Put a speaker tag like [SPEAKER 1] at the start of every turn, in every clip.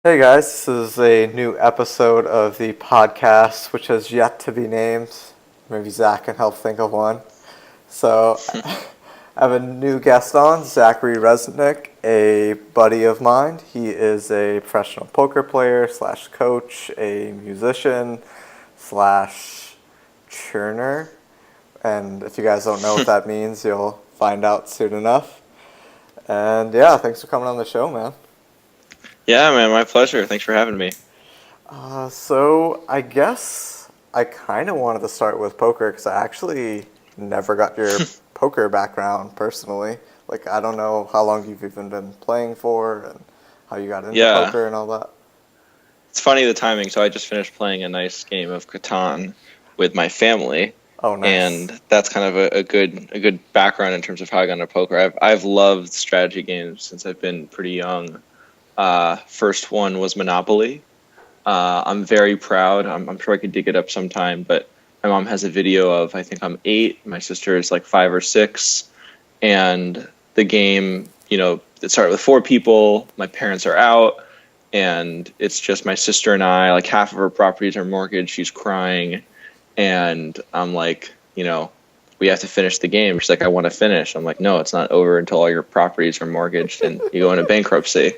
[SPEAKER 1] Hey guys, this is a new episode of the podcast, which has yet to be named. Maybe Zach can help think of one. So, I have a new guest on, Zachary Resnick, a buddy of mine. He is a professional poker player slash coach, a musician slash churner. And if you guys don't know what that means, you'll find out soon enough. And yeah, thanks for coming on the show, man.
[SPEAKER 2] Yeah, man, my pleasure. Thanks for having me.
[SPEAKER 1] So I guess I kind of wanted to start with poker because I actually never got your poker background personally. Like, I don't know how long you've even been playing for and how you got into
[SPEAKER 2] Yeah,
[SPEAKER 1] poker and all that.
[SPEAKER 2] it's funny the timing. So I just finished playing a nice game of Catan with my family,
[SPEAKER 1] Oh, nice.
[SPEAKER 2] and that's kind of a good background in terms of how I got into poker. I've loved strategy games since I've been pretty young. First one was Monopoly. I'm very proud. I'm sure I could dig it up sometime, but my mom has a video of, I think I'm 8, my sister is like 5 or 6, and the game, it started with 4 people, my parents are out, and it's just my sister and I, like half of her properties are mortgaged, she's crying, and I'm like, we have to finish the game. She's like, I want to finish. I'm like, no, it's not over until all your properties are mortgaged and you go into bankruptcy.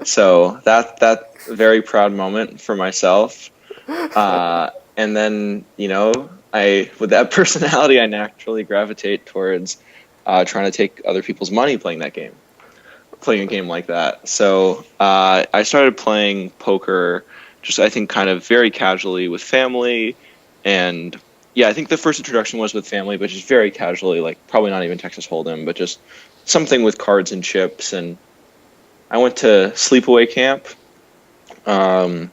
[SPEAKER 2] So that very proud moment for myself. And then, with that personality, I naturally gravitate towards trying to take other people's money playing a game like that. So I started playing poker just, I think, kind of very casually with family. And yeah, I think the first introduction was with family, but just very casually, like probably not even Texas Hold'em, but just something with cards and chips. And I went to sleepaway camp, and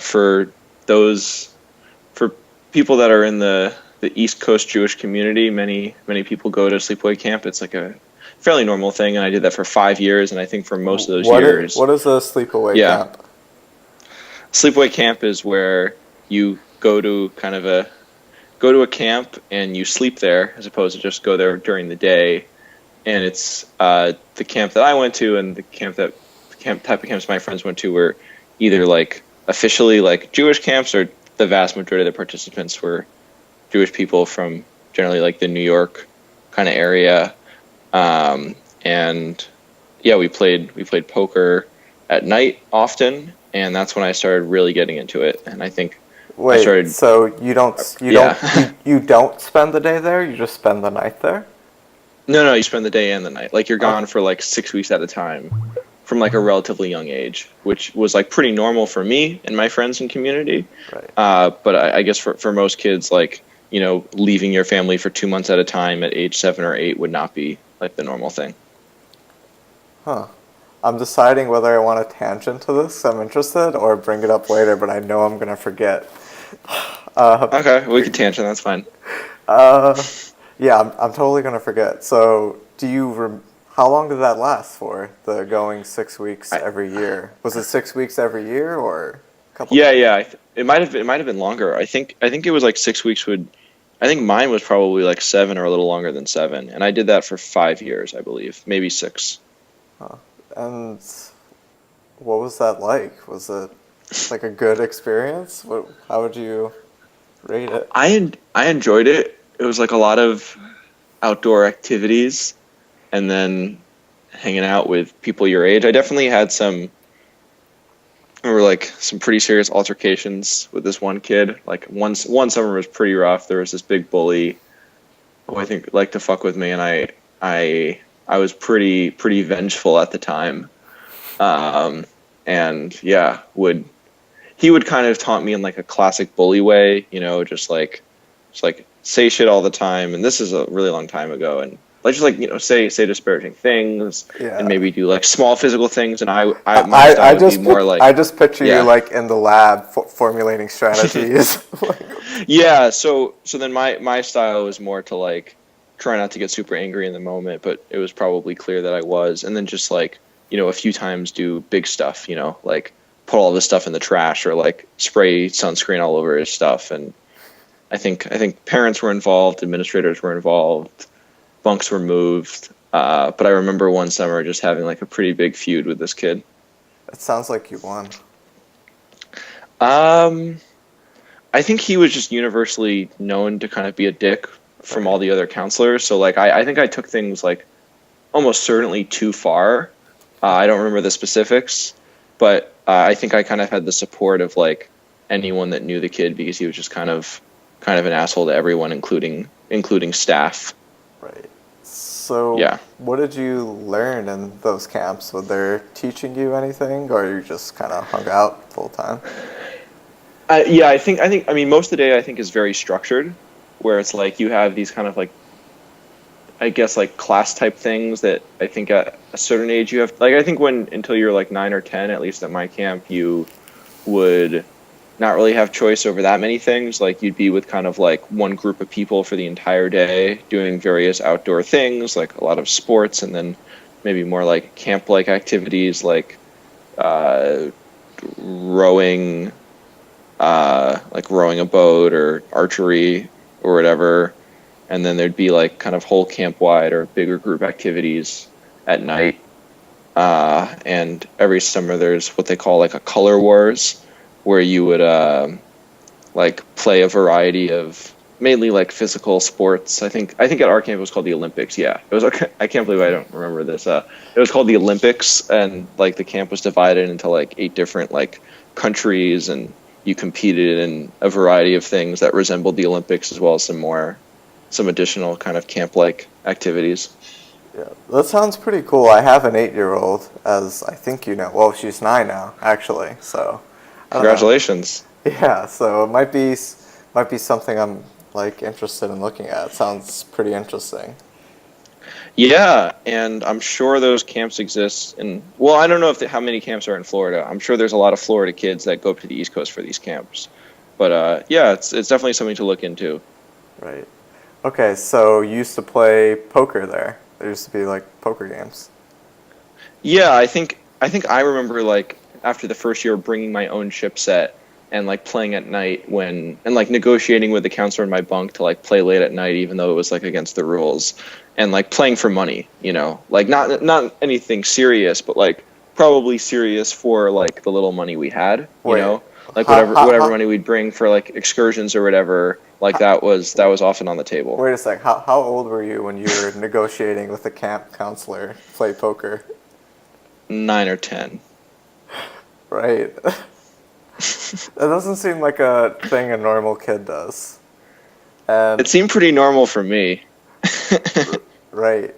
[SPEAKER 2] for people that are in the East Coast Jewish community, many people go to sleepaway camp. It's like a fairly normal thing, and I did that for 5 years. And I think for most of those years,
[SPEAKER 1] What is a sleepaway
[SPEAKER 2] yeah,
[SPEAKER 1] camp?
[SPEAKER 2] sleepaway camp is where you go to a camp and you sleep there as opposed to just go there during the day. And it's the camp that I went to and the type of camps my friends went to were either like officially like Jewish camps, or the vast majority of the participants were Jewish people from generally like the New York kind of area. And yeah, we played poker at night often, and that's when I started really getting into it. And I think
[SPEAKER 1] Wait, so you don't
[SPEAKER 2] yeah.
[SPEAKER 1] you don't spend the day there? You just spend the night there?
[SPEAKER 2] No, you spend the day and the night. Like, you're
[SPEAKER 1] Oh,
[SPEAKER 2] gone for like 6 weeks at a time from like a relatively young age, which was like pretty normal for me and my friends and community.
[SPEAKER 1] right.
[SPEAKER 2] But I guess for most kids, like, leaving your family for 2 months at a time at age 7 or 8 would not be like the normal thing.
[SPEAKER 1] Huh. I'm deciding whether I want to tangent to this. I'm interested, or bring it up later, but I know I'm gonna forget. Uh,
[SPEAKER 2] Okay, we can tangent. That's fine.
[SPEAKER 1] uh, yeah, I'm totally gonna forget. So, how long did that last for? The going 6 weeks
[SPEAKER 2] I,
[SPEAKER 1] every year? Was it 6 weeks every year, or a couple
[SPEAKER 2] yeah,
[SPEAKER 1] times?
[SPEAKER 2] yeah. It might have been longer. I think it was like 6 weeks. I think mine was probably like 7 or a little longer than 7, and I did that for 5 years, I believe, maybe 6.
[SPEAKER 1] Huh. And what was that like? Was it like a good experience? How would you rate it?
[SPEAKER 2] I enjoyed it. It was like a lot of outdoor activities, and then hanging out with people your age. I definitely had some pretty serious altercations with this one kid. Like, one summer was pretty rough. There was this big bully who I think liked to fuck with me, and I was pretty vengeful at the time. And yeah, he would kind of taunt me in like a classic bully way, just like say shit all the time. And this is a really long time ago, and like just like say disparaging things, and
[SPEAKER 1] Yeah.
[SPEAKER 2] maybe do like small physical things. And my
[SPEAKER 1] I
[SPEAKER 2] style would be
[SPEAKER 1] just
[SPEAKER 2] more like,
[SPEAKER 1] I just picture you
[SPEAKER 2] yeah.
[SPEAKER 1] like in the lab formulating strategies.
[SPEAKER 2] Yeah, so then my style was more to like try not to get super angry in the moment, but it was probably clear that I was, and then just like, a few times do big stuff, like put all this stuff in the trash, or like spray sunscreen all over his stuff. And I think parents were involved, administrators were involved, bunks were moved. But I remember one summer just having like a pretty big feud with this kid.
[SPEAKER 1] It sounds like you won.
[SPEAKER 2] Um, I think he was just universally known to kind of be a dick from
[SPEAKER 1] Right.
[SPEAKER 2] all the other counselors. So like I think I took things like almost certainly too far. I don't remember the specifics, but I think I kind of had the support of like anyone that knew the kid because he was just kind of an asshole to everyone, including staff.
[SPEAKER 1] Right. So,
[SPEAKER 2] Yeah.
[SPEAKER 1] what did you learn in those camps? Were they teaching you anything, or you just kind of hung out full time?
[SPEAKER 2] Yeah, I mean most of the day I think is very structured, where it's like you have these kind of like I guess like class type things that I think at a certain age you have like I think when until you're like 9 or 10, at least at my camp, you would not really have choice over that many things. Like you'd be with kind of like one group of people for the entire day doing various outdoor things, like a lot of sports, and then maybe more like camp like activities like uh, rowing, like rowing a boat or archery or whatever. And then there'd be like kind of whole camp wide or bigger group activities at night. And every summer there's what they call like a color wars, where you would like play a variety of mainly like physical sports. I think at our camp it was called the Olympics. Yeah, it was okay. I can't believe I don't remember this. It was called the Olympics, and like the camp was divided into like 8 different like countries, and you competed in a variety of things that resembled the Olympics, as well as some additional kind of camp like activities.
[SPEAKER 1] Yeah, that sounds pretty cool. I have an 8-year-old, as I think you know. Well, she's 9 now, actually. So, I don't know.
[SPEAKER 2] Congratulations.
[SPEAKER 1] Yeah, so it might be something I'm like interested in looking at. It sounds pretty interesting.
[SPEAKER 2] Yeah, and I'm sure those camps exist in. Well, I don't know how many camps are in Florida. I'm sure there's a lot of Florida kids that go up to the East Coast for these camps. But yeah, it's definitely something to look into.
[SPEAKER 1] Right. Okay, so you used to play poker there. There used to be like poker games.
[SPEAKER 2] Yeah, I think I remember like after the first year bringing my own chip set and like playing at night when and like negotiating with the counselor in my bunk to like play late at night even though it was like against the rules, and like playing for money, like not anything serious, but like probably serious for like the little money we had,
[SPEAKER 1] Wait,
[SPEAKER 2] like
[SPEAKER 1] how,
[SPEAKER 2] whatever
[SPEAKER 1] how,
[SPEAKER 2] money we'd bring for like excursions or whatever, like
[SPEAKER 1] how,
[SPEAKER 2] that was often on the table.
[SPEAKER 1] wait a sec. How old were you when you were negotiating with the camp counselor to play poker?
[SPEAKER 2] 9 or 10.
[SPEAKER 1] Right. That doesn't seem like a thing a normal kid does. And
[SPEAKER 2] It seemed pretty normal for me.
[SPEAKER 1] right.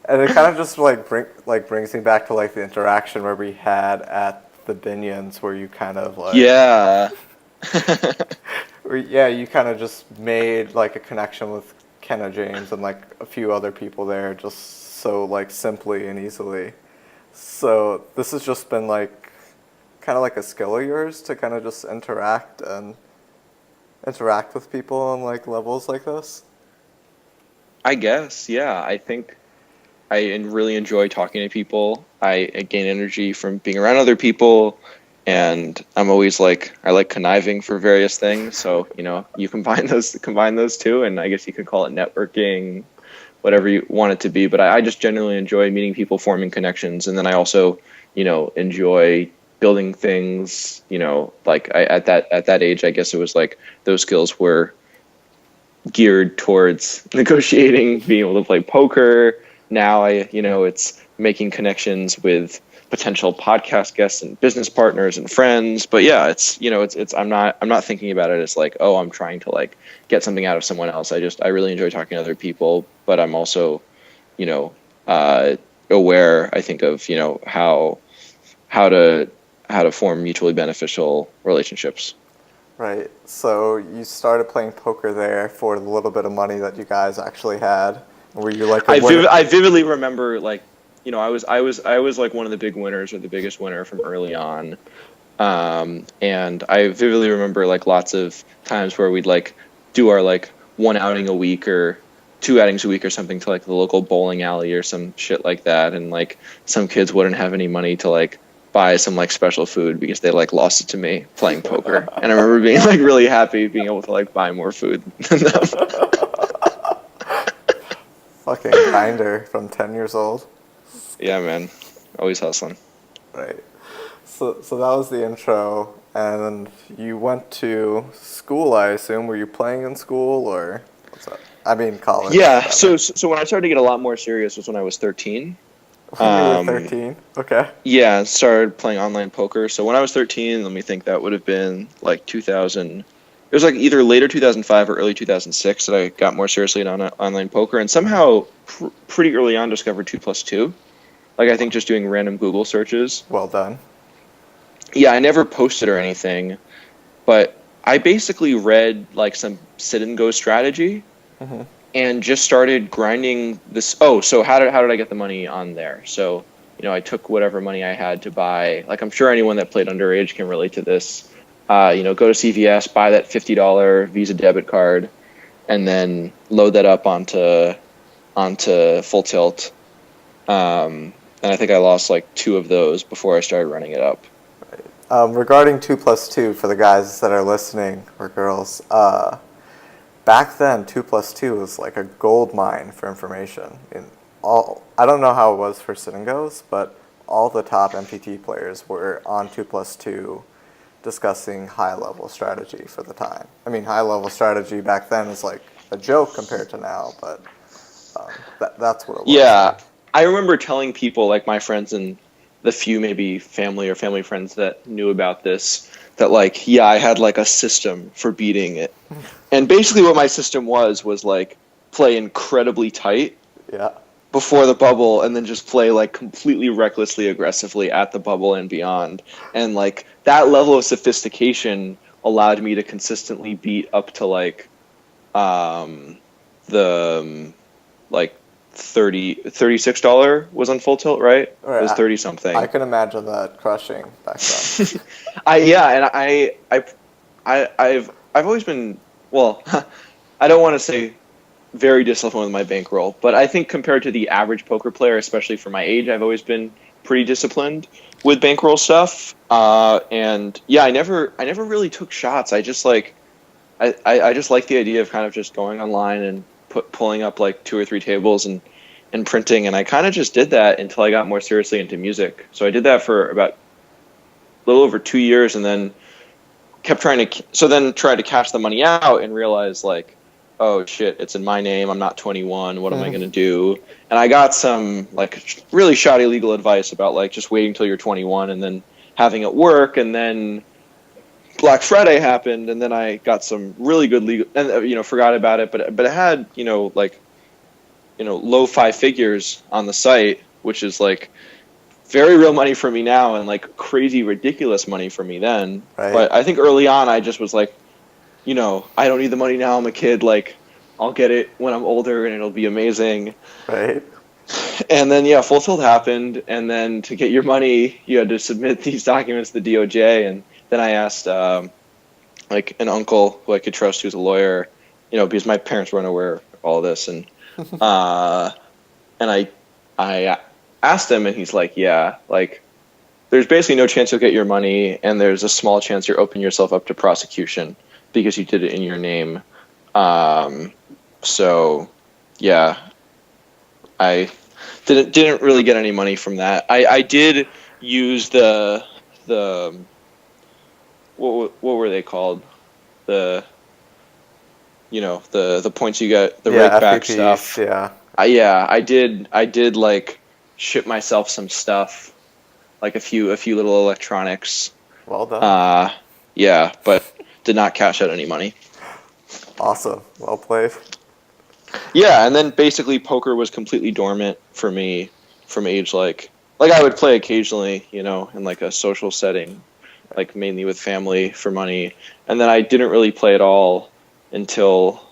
[SPEAKER 1] And it kind of just brings me back to like the interaction where we had at the Binions where you kind of like
[SPEAKER 2] Yeah.
[SPEAKER 1] yeah, you kind of just made like a connection with Kenna James and like a few other people there just so like simply and easily. So this has just been like kind of like a skill of yours to kind of just interact with people on like levels like this.
[SPEAKER 2] I guess, yeah. I think really enjoy talking to people. I gain energy from being around other people, and I'm always like I like conniving for various things. So you combine those two, and I guess you could call it networking, whatever you want it to be. But I just generally enjoy meeting people, forming connections, and then I also enjoy building things. Like at that age, I guess it was like those skills were geared towards negotiating, being able to play poker. Now it's making connections with potential podcast guests and business partners and friends. But yeah, it's I'm not thinking about it as like, oh, I'm trying to like get something out of someone else. I really enjoy talking to other people, but I'm also, aware, I think, of, how to form mutually beneficial relationships.
[SPEAKER 1] Right. So you started playing poker there for the little bit of money that you guys actually had. Were you like a winner?
[SPEAKER 2] I vividly remember like I was like one of the big winners or the biggest winner from early on, and I vividly remember like lots of times where we'd like do our like one outing a week or 2 outings a week or something to like the local bowling alley or some shit like that, and like some kids wouldn't have any money to like buy some like special food because they like lost it to me playing poker, and I remember being like really happy being able to like buy more food than them.
[SPEAKER 1] Fucking grinder from 10 years old.
[SPEAKER 2] Yeah, man. Always hustling.
[SPEAKER 1] Right. So that was the intro, and you went to school, I assume. Were you playing in school, or what's that? I mean, college,
[SPEAKER 2] Yeah,
[SPEAKER 1] rather.
[SPEAKER 2] so when I started to get a lot more serious was when I was 13.
[SPEAKER 1] When you were
[SPEAKER 2] Um,
[SPEAKER 1] 13? Okay.
[SPEAKER 2] yeah, started playing online poker. So when I was 13, let me think, that would have been like 2000. It was like either later 2005 or early 2006 that I got more seriously on online poker, and somehow pretty early on discovered 2+2. Like I think just doing random Google searches.
[SPEAKER 1] Well done.
[SPEAKER 2] Yeah, I never posted or anything, but I basically read like some sit and go strategy
[SPEAKER 1] Hmm.
[SPEAKER 2] and just started grinding this. Oh, so how did I get the money on there? So, I took whatever money I had to buy. Like I'm sure anyone that played underage can relate to this. Go to CVS, buy that $50 Visa debit card, and then load that up onto Full Tilt. And I think I lost like two of those before I started running it up.
[SPEAKER 1] Regarding 2+2, for the guys that are listening, or girls, back then 2+2 was like a gold mine for information. I don't know how it was for sit and goes, but all the top MPT players were on 2+2 discussing high level strategy for the time. I mean, high level strategy back then is like a joke compared to now, but that's what it was
[SPEAKER 2] Yeah,
[SPEAKER 1] like.
[SPEAKER 2] I remember telling people, like my friends and the few maybe family or family friends that knew about this, that like, yeah, I had like a system for beating it. And basically what my system was like play incredibly tight
[SPEAKER 1] Yeah,
[SPEAKER 2] before the bubble and then just play like completely recklessly aggressively at the bubble and beyond. And like that level of sophistication allowed me to consistently beat up to like the like 36 dollars was on Full Tilt, right? It
[SPEAKER 1] right.
[SPEAKER 2] was 30
[SPEAKER 1] I
[SPEAKER 2] something.
[SPEAKER 1] can imagine that crushing back then.
[SPEAKER 2] I yeah, and I've always been, well, I don't want to say very disciplined with my bankroll, but I think compared to the average poker player, especially for my age, I've always been pretty disciplined with bankroll stuff. And yeah, I never really took shots. I just like I just like the idea of kind of just going online and pulling up like two or three tables and printing, and I kind of just did that until I got more seriously into music. So I did that for about a little over 2 years, and then tried to cash the money out and realized like, oh shit, it's in my name. I'm not 21. What am I going to do? And I got some like really shoddy legal advice about like just waiting till you're 21 and then having it work, and then Black Friday happened, and then I got some really good legal, and forgot about it, but it had low five figures on the site, which is like very real money for me now, and like crazy ridiculous money for me then.
[SPEAKER 1] Right.
[SPEAKER 2] But I think early on I just was like, I don't need the money now. I'm a kid. Like I'll get it when I'm older, and it'll be amazing.
[SPEAKER 1] Right.
[SPEAKER 2] And then yeah, Full Tilt happened, and then to get your money, you had to submit these documents to the DOJ, and then I asked like an uncle who I could trust who's a lawyer, because my parents weren't aware of all this, and and I asked him, and he's like, yeah, like there's basically no chance you'll get your money, and there's a small chance you're opening yourself up to prosecution because you did it in your name. So yeah, I didn't really get any money from that. I did use the what were they called? The the points you get, the rake back
[SPEAKER 1] FPPs,
[SPEAKER 2] stuff.
[SPEAKER 1] yeah.
[SPEAKER 2] I did like ship myself some stuff, like a few little electronics.
[SPEAKER 1] Well done.
[SPEAKER 2] Yeah, but did not cash out any money.
[SPEAKER 1] Awesome. Well played.
[SPEAKER 2] Yeah, and then basically poker was completely dormant for me from age like I would play occasionally, in like a social setting, like mainly with family for money, and then I didn't really play at all until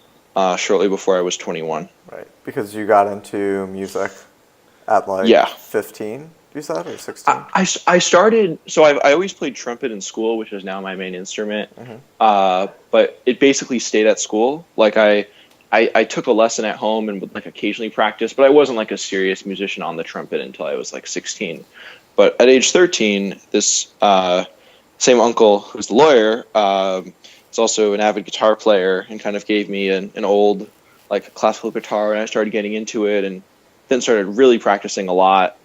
[SPEAKER 2] shortly before I was 21.
[SPEAKER 1] Right. Because you got into music at like
[SPEAKER 2] Yeah.
[SPEAKER 1] 15, you said, or 16?
[SPEAKER 2] I started, so I always played trumpet in school, which is now my main instrument. But it basically stayed at school. Like I took a lesson at home and would like occasionally practice, but I wasn't like a serious musician on the trumpet until I was like 16. But at age 13, this same uncle who's the lawyer is also an avid guitar player and kind of gave me an old like classical guitar, and I started getting into it, and then started really practicing a lot.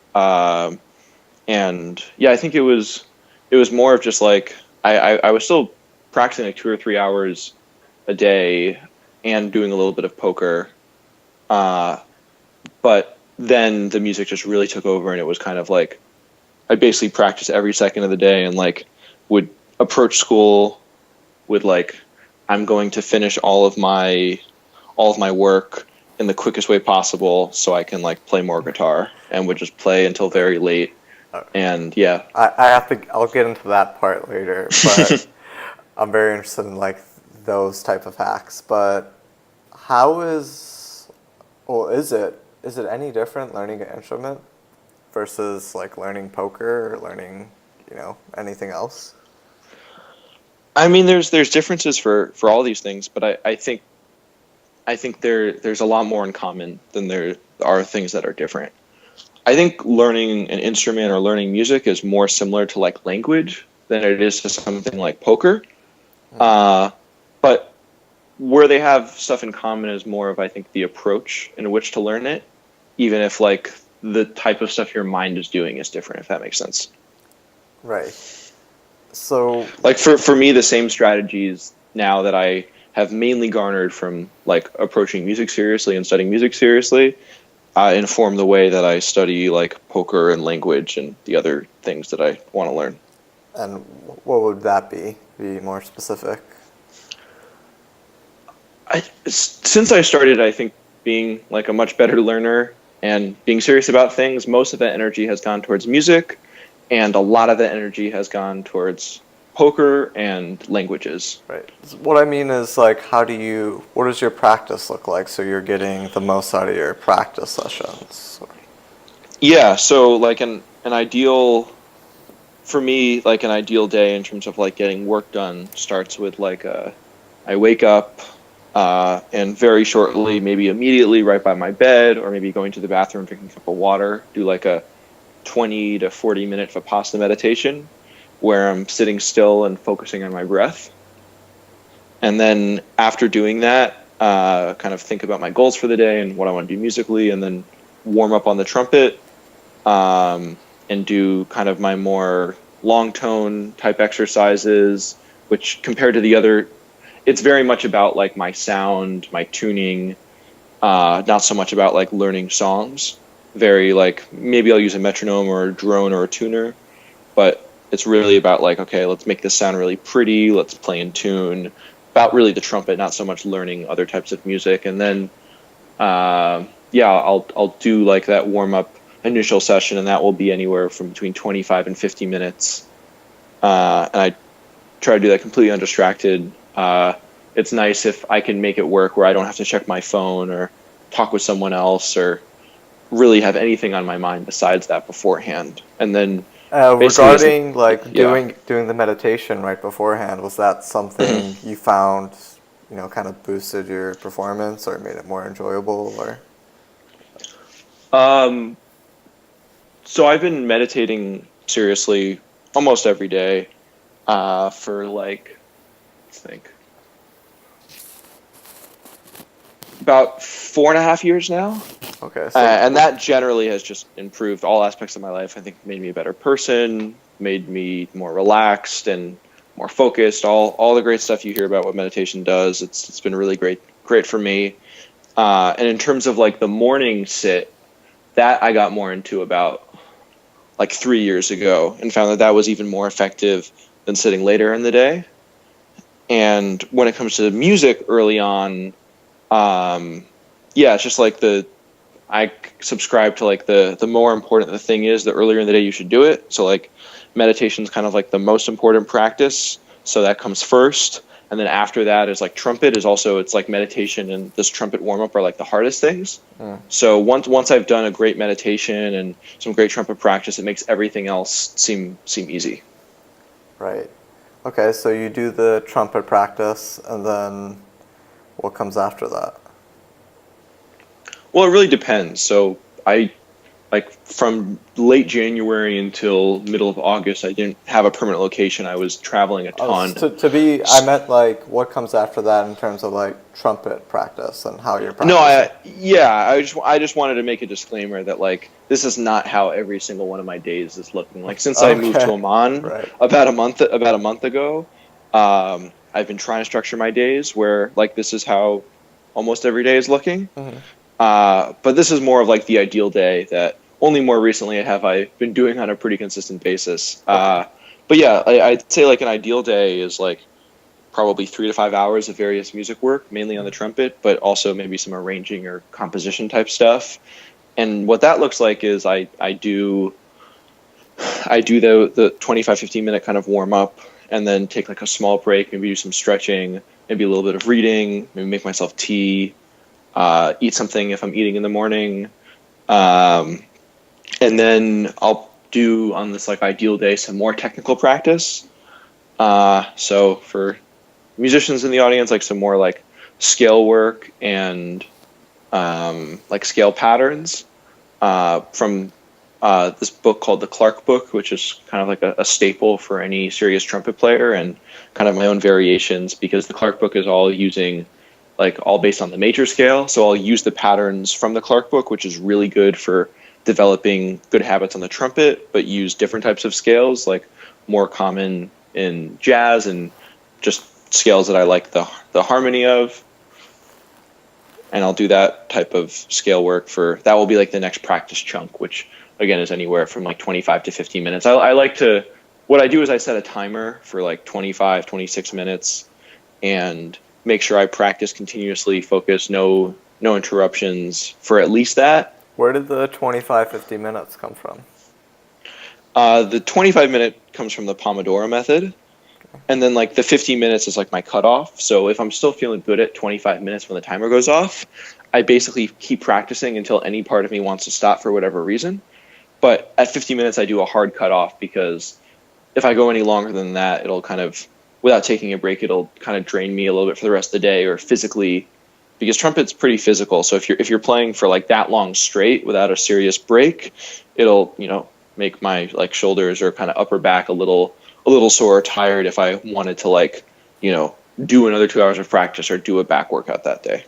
[SPEAKER 2] And yeah, I think it was more of just like I was still practicing like 2 or 3 hours a day and doing a little bit of poker. But then the music just really took over, and it was kind of like I basically practiced every second of the day, and like would approach school with like I'm going to finish all of my work in the quickest way possible so I can like play more guitar, and would just play until very late. And yeah.
[SPEAKER 1] I'll get into that part later, but I'm very interested in like those type of hacks. But how is it any different learning an instrument versus like learning poker or learning, anything else?
[SPEAKER 2] I mean, there's differences for all these things, but I think there's a lot more in common than there are things that are different. I think learning an instrument or learning music is more similar to like language than it is to something like poker. But where they have stuff in common is more of, I think, the approach in which to learn it, even if like the type of stuff your mind is doing is different, if that makes sense.
[SPEAKER 1] Right. So,
[SPEAKER 2] Like for me, the same strategies now that I have mainly garnered from like approaching music seriously and studying music seriously inform the way that I study like poker and language and the other things that I want to learn.
[SPEAKER 1] and what would that be? Be more specific.
[SPEAKER 2] Since I started, I think being like a much better learner and being serious about things, most of that energy has gone towards music, and a lot of that energy has gone towards poker and languages.
[SPEAKER 1] Right. What I mean is like, what does your practice look like so you're getting the most out of your practice sessions?
[SPEAKER 2] Yeah, so like an ideal for me, like an ideal day in terms of like getting work done starts with like I wake up and very shortly, maybe immediately right by my bed, or maybe going to the bathroom, drinking a cup of water, do like a 20 to 40 minute Vipassana meditation where I'm sitting still and focusing on my breath. And then after doing that, kind of think about my goals for the day and what I want to do musically, and then warm up on the trumpet and do kind of my more long tone type exercises, which compared to the other, it's very much about like my sound, my tuning, not so much about like learning songs. Very like maybe I'll use a metronome or a drone or a tuner, but it's really about like, okay, let's make this sound really pretty, let's play in tune, about really the trumpet, not so much learning other types of music. And then I'll do like that warm up initial session, and that will be anywhere from between 25 and 50 minutes. And I try to do that completely undistracted. It's nice if I can make it work where I don't have to check my phone or talk with someone else or really have anything on my mind besides that beforehand. And then
[SPEAKER 1] regarding like doing the meditation right beforehand, was that something you found, kind of boosted your performance or made it more enjoyable, or?
[SPEAKER 2] So I've been meditating seriously almost every day for like, let's think, about 4.5 years now.
[SPEAKER 1] Okay.
[SPEAKER 2] And that generally has just improved all aspects of my life. I think made me a better person, made me more relaxed and more focused. All the great stuff you hear about what meditation does. It's been really great for me. And in terms of like the morning sit, that I got more into about like 3 years ago, and found that was even more effective than sitting later in the day. And when it comes to music early on, it's just like I subscribe to like the more important the thing is, the earlier in the day you should do it. So like meditation is kind of like the most important practice. So that comes first. And then after that is like trumpet is also, it's like meditation and this trumpet warm up are like the hardest things. So once I've done a great meditation and some great trumpet practice, it makes everything else seem easy.
[SPEAKER 1] Right. Okay. So you do the trumpet practice, and then what comes after that?
[SPEAKER 2] Well, it really depends. So I like from late January until middle of August, I didn't have a permanent location. I was traveling a
[SPEAKER 1] Oh,
[SPEAKER 2] ton.
[SPEAKER 1] I meant like what comes after that in terms of like trumpet practice and how you're
[SPEAKER 2] No,
[SPEAKER 1] practicing.
[SPEAKER 2] I just wanted to make a disclaimer that like this is not how every single one of my days is looking. Like since I moved to
[SPEAKER 1] Okay,
[SPEAKER 2] Oman
[SPEAKER 1] right.
[SPEAKER 2] about a month ago, I've been trying to structure my days where like this is how almost every day is looking.
[SPEAKER 1] Hmm.
[SPEAKER 2] But this is more of like the ideal day that only more recently I been doing on a pretty consistent basis.
[SPEAKER 1] Okay.
[SPEAKER 2] But yeah, I'd say like an ideal day is like probably 3 to 5 hours of various music work, mainly on the trumpet, but also maybe some arranging or composition type stuff. And what that looks like is I do the 25-15 minute kind of warm up and then take like a small break, maybe do some stretching, maybe a little bit of reading, maybe make myself tea, eat something if I'm eating in the morning. Um, and then I'll do on this like ideal day some more technical practice. So for musicians in the audience, like some more like scale work and like scale patterns from this book called the Clark Book, which is kind of like a staple for any serious trumpet player, and kind of my own variations because the Clark Book is all based on the major scale. So I'll use the patterns from the Clark Book, which is really good for developing good habits on the trumpet, but use different types of scales, like more common in jazz and just scales that I like the harmony of. And I'll do that type of scale work that will be like the next practice chunk, which again is anywhere from like 25 to 15 minutes. I like to, what I do is I set a timer for like 25, 26 minutes and make sure I practice continuously, focus, no interruptions for at least that.
[SPEAKER 1] Where did the 25, 50 minutes come from?
[SPEAKER 2] The 25-minute comes from the Pomodoro method. And then like the 15 minutes is like my cutoff. So if I'm still feeling good at 25 minutes when the timer goes off, I basically keep practicing until any part of me wants to stop for whatever reason. But at 50 minutes, I do a hard cutoff because if I go any longer than that, it'll kind of, without taking a break, it'll kind of drain me a little bit for the rest of the day or physically, because trumpet's pretty physical. So if you're playing for like that long straight without a serious break, it'll, make my like shoulders or kind of upper back a little sore or tired if I wanted to like, do another 2 hours of practice or do a back workout that day.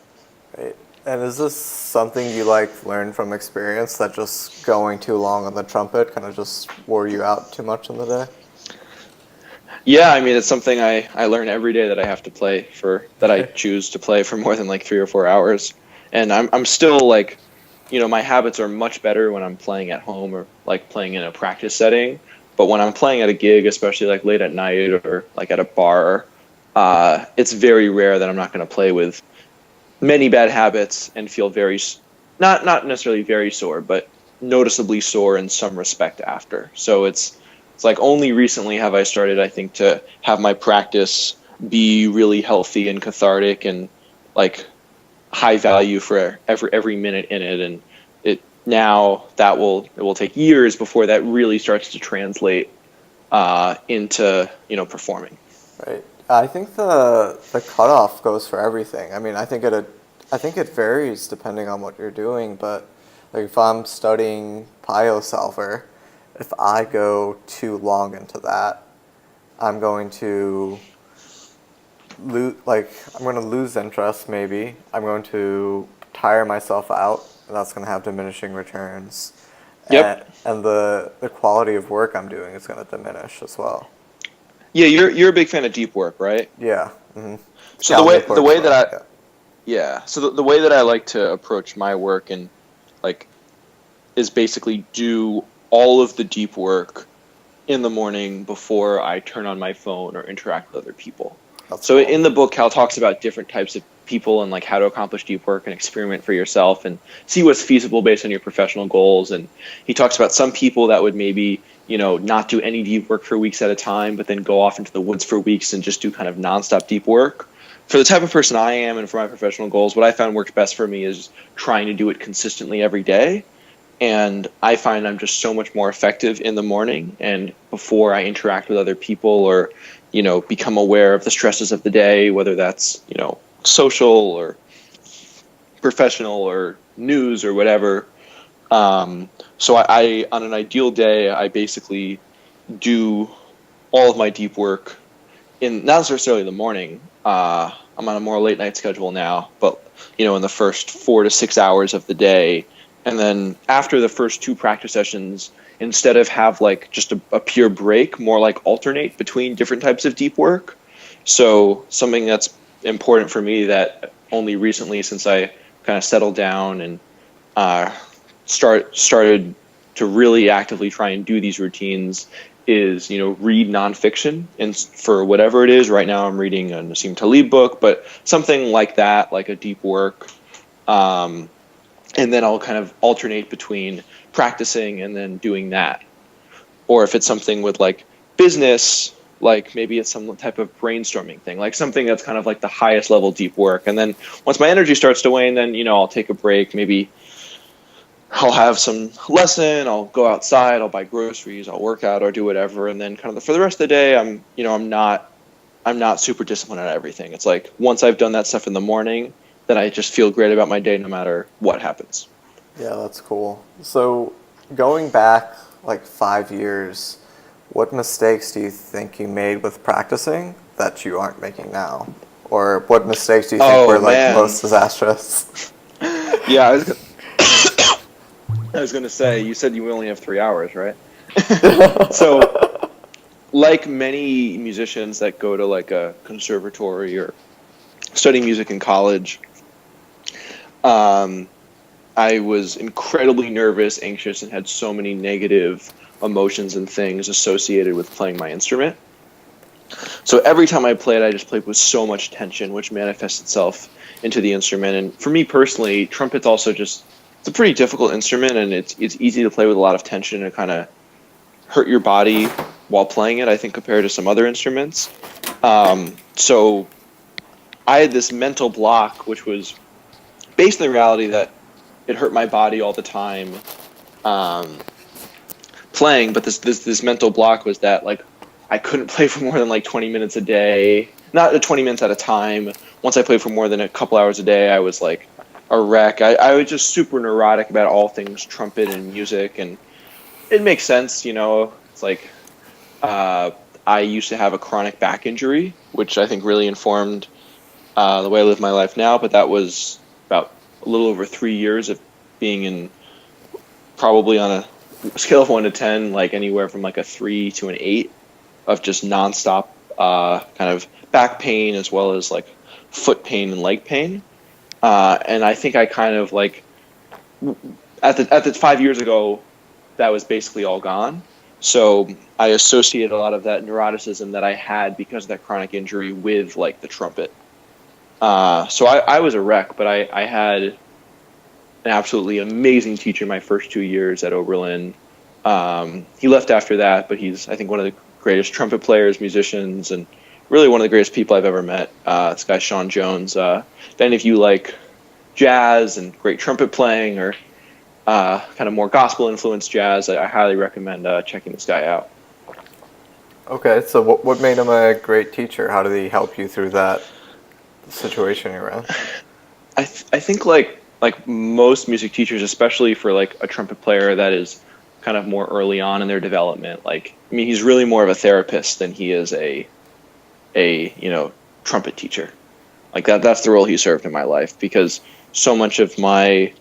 [SPEAKER 1] Right. And is this something you like learned from experience, that just going too long on the trumpet kind of just wore you out too much in the day?
[SPEAKER 2] Yeah, I mean, it's something I learn every day that I have to play that I choose to play for more than like 3 or 4 hours. And I'm still like, my habits are much better when I'm playing at home or like playing in a practice setting. But when I'm playing at a gig, especially like late at night or like at a bar, it's very rare that I'm not going to play with many bad habits and feel not necessarily very sore, but noticeably sore in some respect after. So it's like only recently have I started, I think, to have my practice be really healthy and cathartic and like high value for every minute in it. And it will take years before that really starts to translate into performing.
[SPEAKER 1] Right. I think the cutoff goes for everything. I mean, I think it varies depending on what you're doing, but like if I'm studying Pio Solver, if I go too long into that, I'm going to lose interest maybe. I'm going to tire myself out, and that's going to have diminishing returns.
[SPEAKER 2] Yep.
[SPEAKER 1] And the quality of work I'm doing is going to diminish as well.
[SPEAKER 2] Yeah, you're a big fan of deep work, right?
[SPEAKER 1] Yeah. Mm-hmm.
[SPEAKER 2] So the way that the way that I like to approach my work and like is basically do all of the deep work in the morning before I turn on my phone or interact with other people.
[SPEAKER 1] That's
[SPEAKER 2] So
[SPEAKER 1] cool.
[SPEAKER 2] in the book, Cal talks about different types of people and like how to accomplish deep work and experiment for yourself and see what's feasible based on your professional goals. And he talks about some people that would maybe, not do any deep work for weeks at a time, but then go off into the woods for weeks and just do kind of nonstop deep work. For the type of person I am and for my professional goals, what I found works best for me is trying to do it consistently every day. And I find I'm just so much more effective in the morning and before I interact with other people or, become aware of the stresses of the day, whether that's, social or professional or news or whatever. So I on an ideal day, I basically do all of my deep work in not necessarily the morning. I'm on a more late night schedule now, but in the first 4 to 6 hours of the day, and then after the first two practice sessions, instead of have like just a pure break, more like alternate between different types of deep work. So something that's important for me that only recently, since I kind of settled down and uh, started to really actively try and do these routines, is read nonfiction, and for whatever it is. Right now I'm reading a Nassim Taleb book, but something like that, like a deep work, and then I'll kind of alternate between practicing and then doing that. Or if it's something with like business, like maybe it's some type of brainstorming thing, like something that's kind of like the highest level deep work. And then once my energy starts to wane, then I'll take a break. Maybe I'll have some lesson, I'll go outside, I'll buy groceries, I'll work out or do whatever, and then kind of for the rest of the day, I'm not super disciplined at everything. It's like once I've done that stuff in the morning, then I just feel great about my day no matter what happens.
[SPEAKER 1] Yeah, that's cool. So, going back like 5 years, what mistakes do you think you made with practicing that you aren't making now? Or what mistakes do you think were
[SPEAKER 2] Oh
[SPEAKER 1] like
[SPEAKER 2] man.
[SPEAKER 1] most disastrous?
[SPEAKER 2] Yeah, I was gonna say, you said you only have 3 hours, right? So, like many musicians that go to like a conservatory or study music in college, um, I was incredibly nervous, anxious, and had so many negative emotions and things associated with playing my instrument. So every time I played, I just played with so much tension, which manifests itself into the instrument. And for me personally, trumpet's also just, it's a pretty difficult instrument, and it's easy to play with a lot of tension and kind of hurt your body while playing it, I think, compared to some other instruments. So I had this mental block, which was based on the reality that it hurt my body all the time um, playing, but this mental block was that like I couldn't play for more than like 20 minutes a day, not 20 minutes at a time. Once I played for more than a couple hours a day, I was like a wreck. I was just super neurotic about all things trumpet and music, and it makes sense. It's like uh, I used to have a chronic back injury, which I think really informed the way I live my life now. But that was about a little over 3 years of being in, probably on a scale of 1 to 10, like anywhere from like a 3 to an 8 of just nonstop kind of back pain, as well as like foot pain and leg pain. And I think I kind of like at the 5 years ago, that was basically all gone. So I associated a lot of that neuroticism that I had because of that chronic injury with like the trumpet. So I was a wreck, but I had an absolutely amazing teacher my first 2 years at Oberlin. He left after that, but he's, I think, one of the greatest trumpet players, musicians, and really one of the greatest people I've ever met. This guy, Sean Jones. If any of you like jazz and great trumpet playing, or kind of more gospel-influenced jazz, I highly recommend checking this guy out.
[SPEAKER 1] Okay, so what made him a great teacher? How did he help you through that situation you're in?
[SPEAKER 2] I think like most music teachers, especially for like a trumpet player that is kind of more early on in their development, like, I mean, he's really more of a therapist than he is a trumpet teacher. Like that's the role he served in my life, because so much of my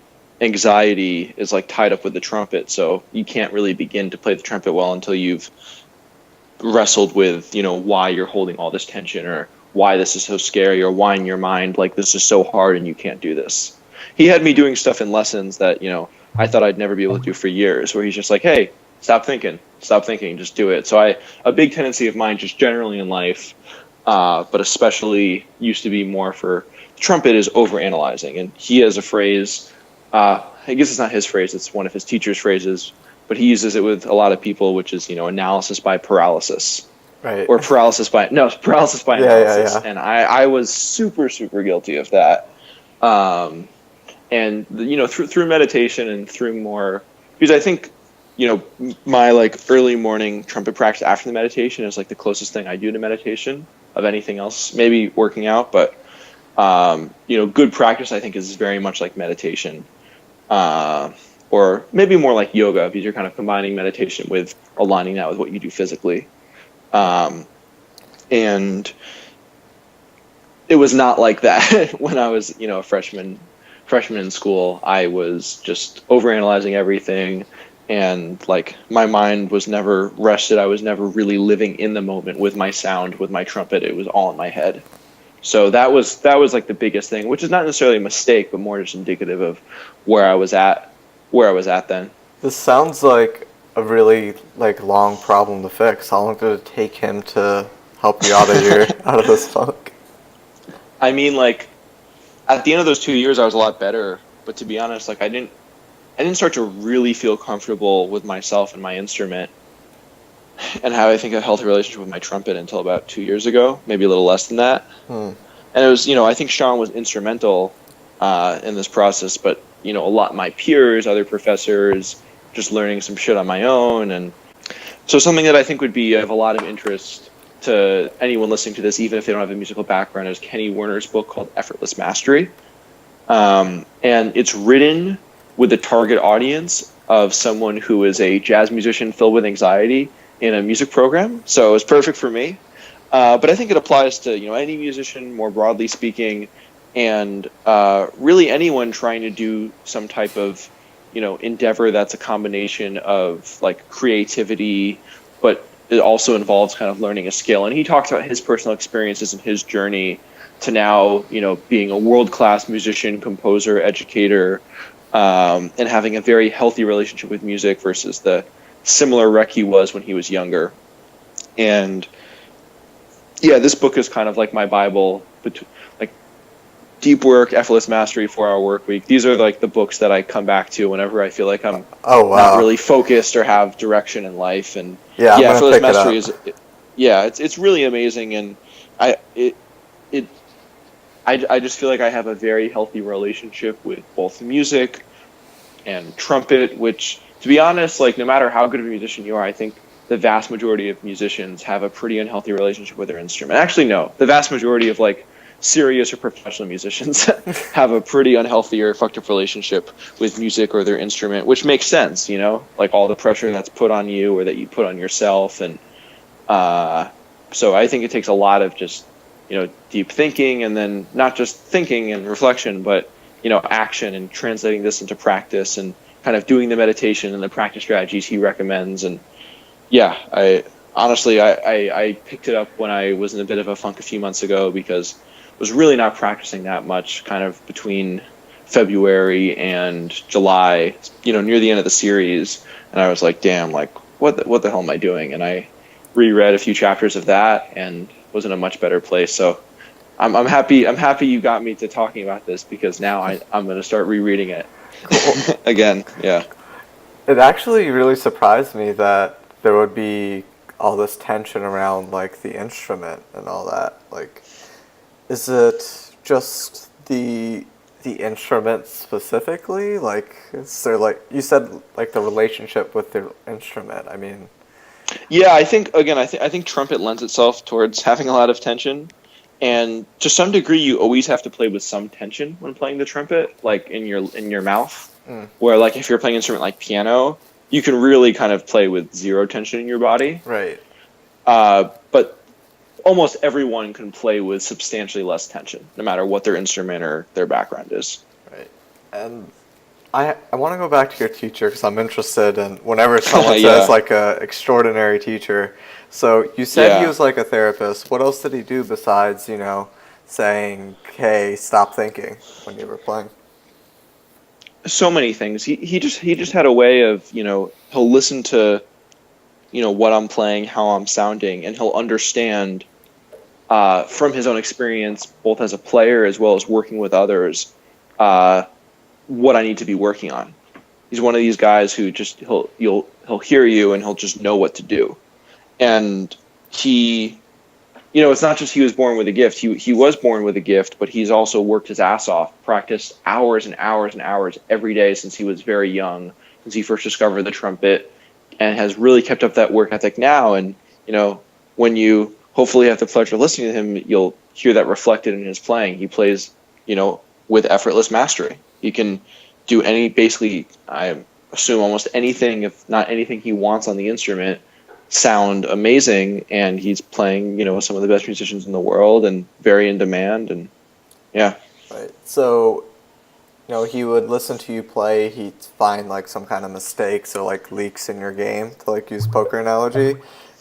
[SPEAKER 2] anxiety is like tied up with the trumpet. So you can't really begin to play the trumpet well until you've wrestled with why you're holding all this tension, or why this is so scary, or why in your mind like this is so hard and you can't do this. He had me doing stuff in lessons that I thought I'd never be able to do for years, where he's just like, hey, stop thinking, just do it. So a big tendency of mine just generally in life, but especially used to be more for the trumpet, is overanalyzing. And he has a phrase, I guess it's not his phrase, it's one of his teacher's phrases, but he uses it with a lot of people, which is, analysis by paralysis.
[SPEAKER 1] Right.
[SPEAKER 2] Or paralysis by analysis.
[SPEAKER 1] Yeah.
[SPEAKER 2] And I was super, super guilty of that. And through meditation and through more, because I think, my like early morning trumpet practice after the meditation is like the closest thing I do to meditation of anything else, maybe working out, but good practice I think is very much like meditation. or maybe more like yoga, because you're kind of combining meditation with aligning that with what you do physically. And it was not like that when I was, a freshman in school. I was just overanalyzing everything, and like my mind was never rested. I was never really living in the moment with my sound, with my trumpet. It was all in my head. So that was like the biggest thing, which is not necessarily a mistake, but more just indicative of where I was at then.
[SPEAKER 1] This sounds like a really like long problem to fix. How long did it take him to help you out of out of this funk?
[SPEAKER 2] I mean, like at the end of those 2 years, I was a lot better. But to be honest, like I didn't start to really feel comfortable with myself and my instrument, and have, I think, a healthy relationship with my trumpet until about 2 years ago, maybe a little less than that. And it was, I think Sean was instrumental in this process, but a lot of my peers, other professors, just learning some shit on my own. And so something that I think would be of a lot of interest to anyone listening to this, even if they don't have a musical background, is Kenny Werner's book called Effortless Mastery. And it's written with the target audience of someone who is a jazz musician filled with anxiety in a music program. So it's perfect for me. But I think it applies to, any musician, more broadly speaking, and really anyone trying to do some type of, endeavor that's a combination of like creativity, but it also involves kind of learning a skill. And he talks about his personal experiences and his journey to now, being a world-class musician, composer, educator, and having a very healthy relationship with music versus the similar wreck he was when he was younger. And yeah, this book is kind of like my Bible, like Deep Work, Effortless Mastery, 4-Hour Work Week. These are like the books that I come back to whenever I feel like I'm not really focused or have direction in life. And Effortless Mastery it's really amazing. And I just feel like I have a very healthy relationship with both music and trumpet, which, to be honest, like no matter how good of a musician you are, I think the vast majority of musicians have a pretty unhealthy relationship with their instrument. Actually, no, the vast majority of like serious or professional musicians have a pretty unhealthy or fucked up relationship with music or their instrument, which makes sense, like all the pressure that's put on you or that you put on yourself. And so I think it takes a lot of just, deep thinking, and then not just thinking and reflection, but, action and translating this into practice and kind of doing the meditation and the practice strategies he recommends. And yeah, I picked it up when I was in a bit of a funk a few months ago, because I was really not practicing that much kind of between February and July, near the end of the series. And I was like, damn, like what the hell am I doing? And I reread a few chapters of that and was in a much better place. So I'm happy you got me to talking about this, because now I'm going to start rereading it again. Yeah.
[SPEAKER 1] It actually really surprised me that there would be all this tension around like the instrument and all that. Like, is it just the instrument specifically? Like, is there, like you said, like the relationship with the instrument? I mean,
[SPEAKER 2] yeah, I think trumpet lends itself towards having a lot of tension, and to some degree, you always have to play with some tension when playing the trumpet, like in your mouth. Where like if you're playing an instrument like piano, you can really kind of play with zero tension in your body.
[SPEAKER 1] Right.
[SPEAKER 2] But almost everyone can play with substantially less tension, no matter what their instrument or their background is.
[SPEAKER 1] Right. And I want to go back to your teacher, because I'm interested in whenever someone says like a extraordinary teacher. So you said he was like a therapist. What else did he do besides, saying, hey, stop thinking when you were playing?
[SPEAKER 2] So many things. He just had a way of, he'll listen to, what I'm playing, how I'm sounding, and he'll understand from his own experience, both as a player as well as working with others, what I need to be working on. He's one of these guys who just he'll hear you and he'll just know what to do. And he, it's not just he was born with a gift. He was born with a gift, but he's also worked his ass off, practiced hours and hours and hours every day since he was very young, since he first discovered the trumpet, and has really kept up that work ethic now. And, when you hopefully have the pleasure of listening to him, you'll hear that reflected in his playing. He plays, with effortless mastery. He can do basically, assume almost anything, if not anything he wants on the instrument, sound amazing, and he's playing, with some of the best musicians in the world and very in demand, and yeah.
[SPEAKER 1] Right. So, he would listen to you play, he'd find like some kind of mistakes or like leaks in your game, to like use poker analogy,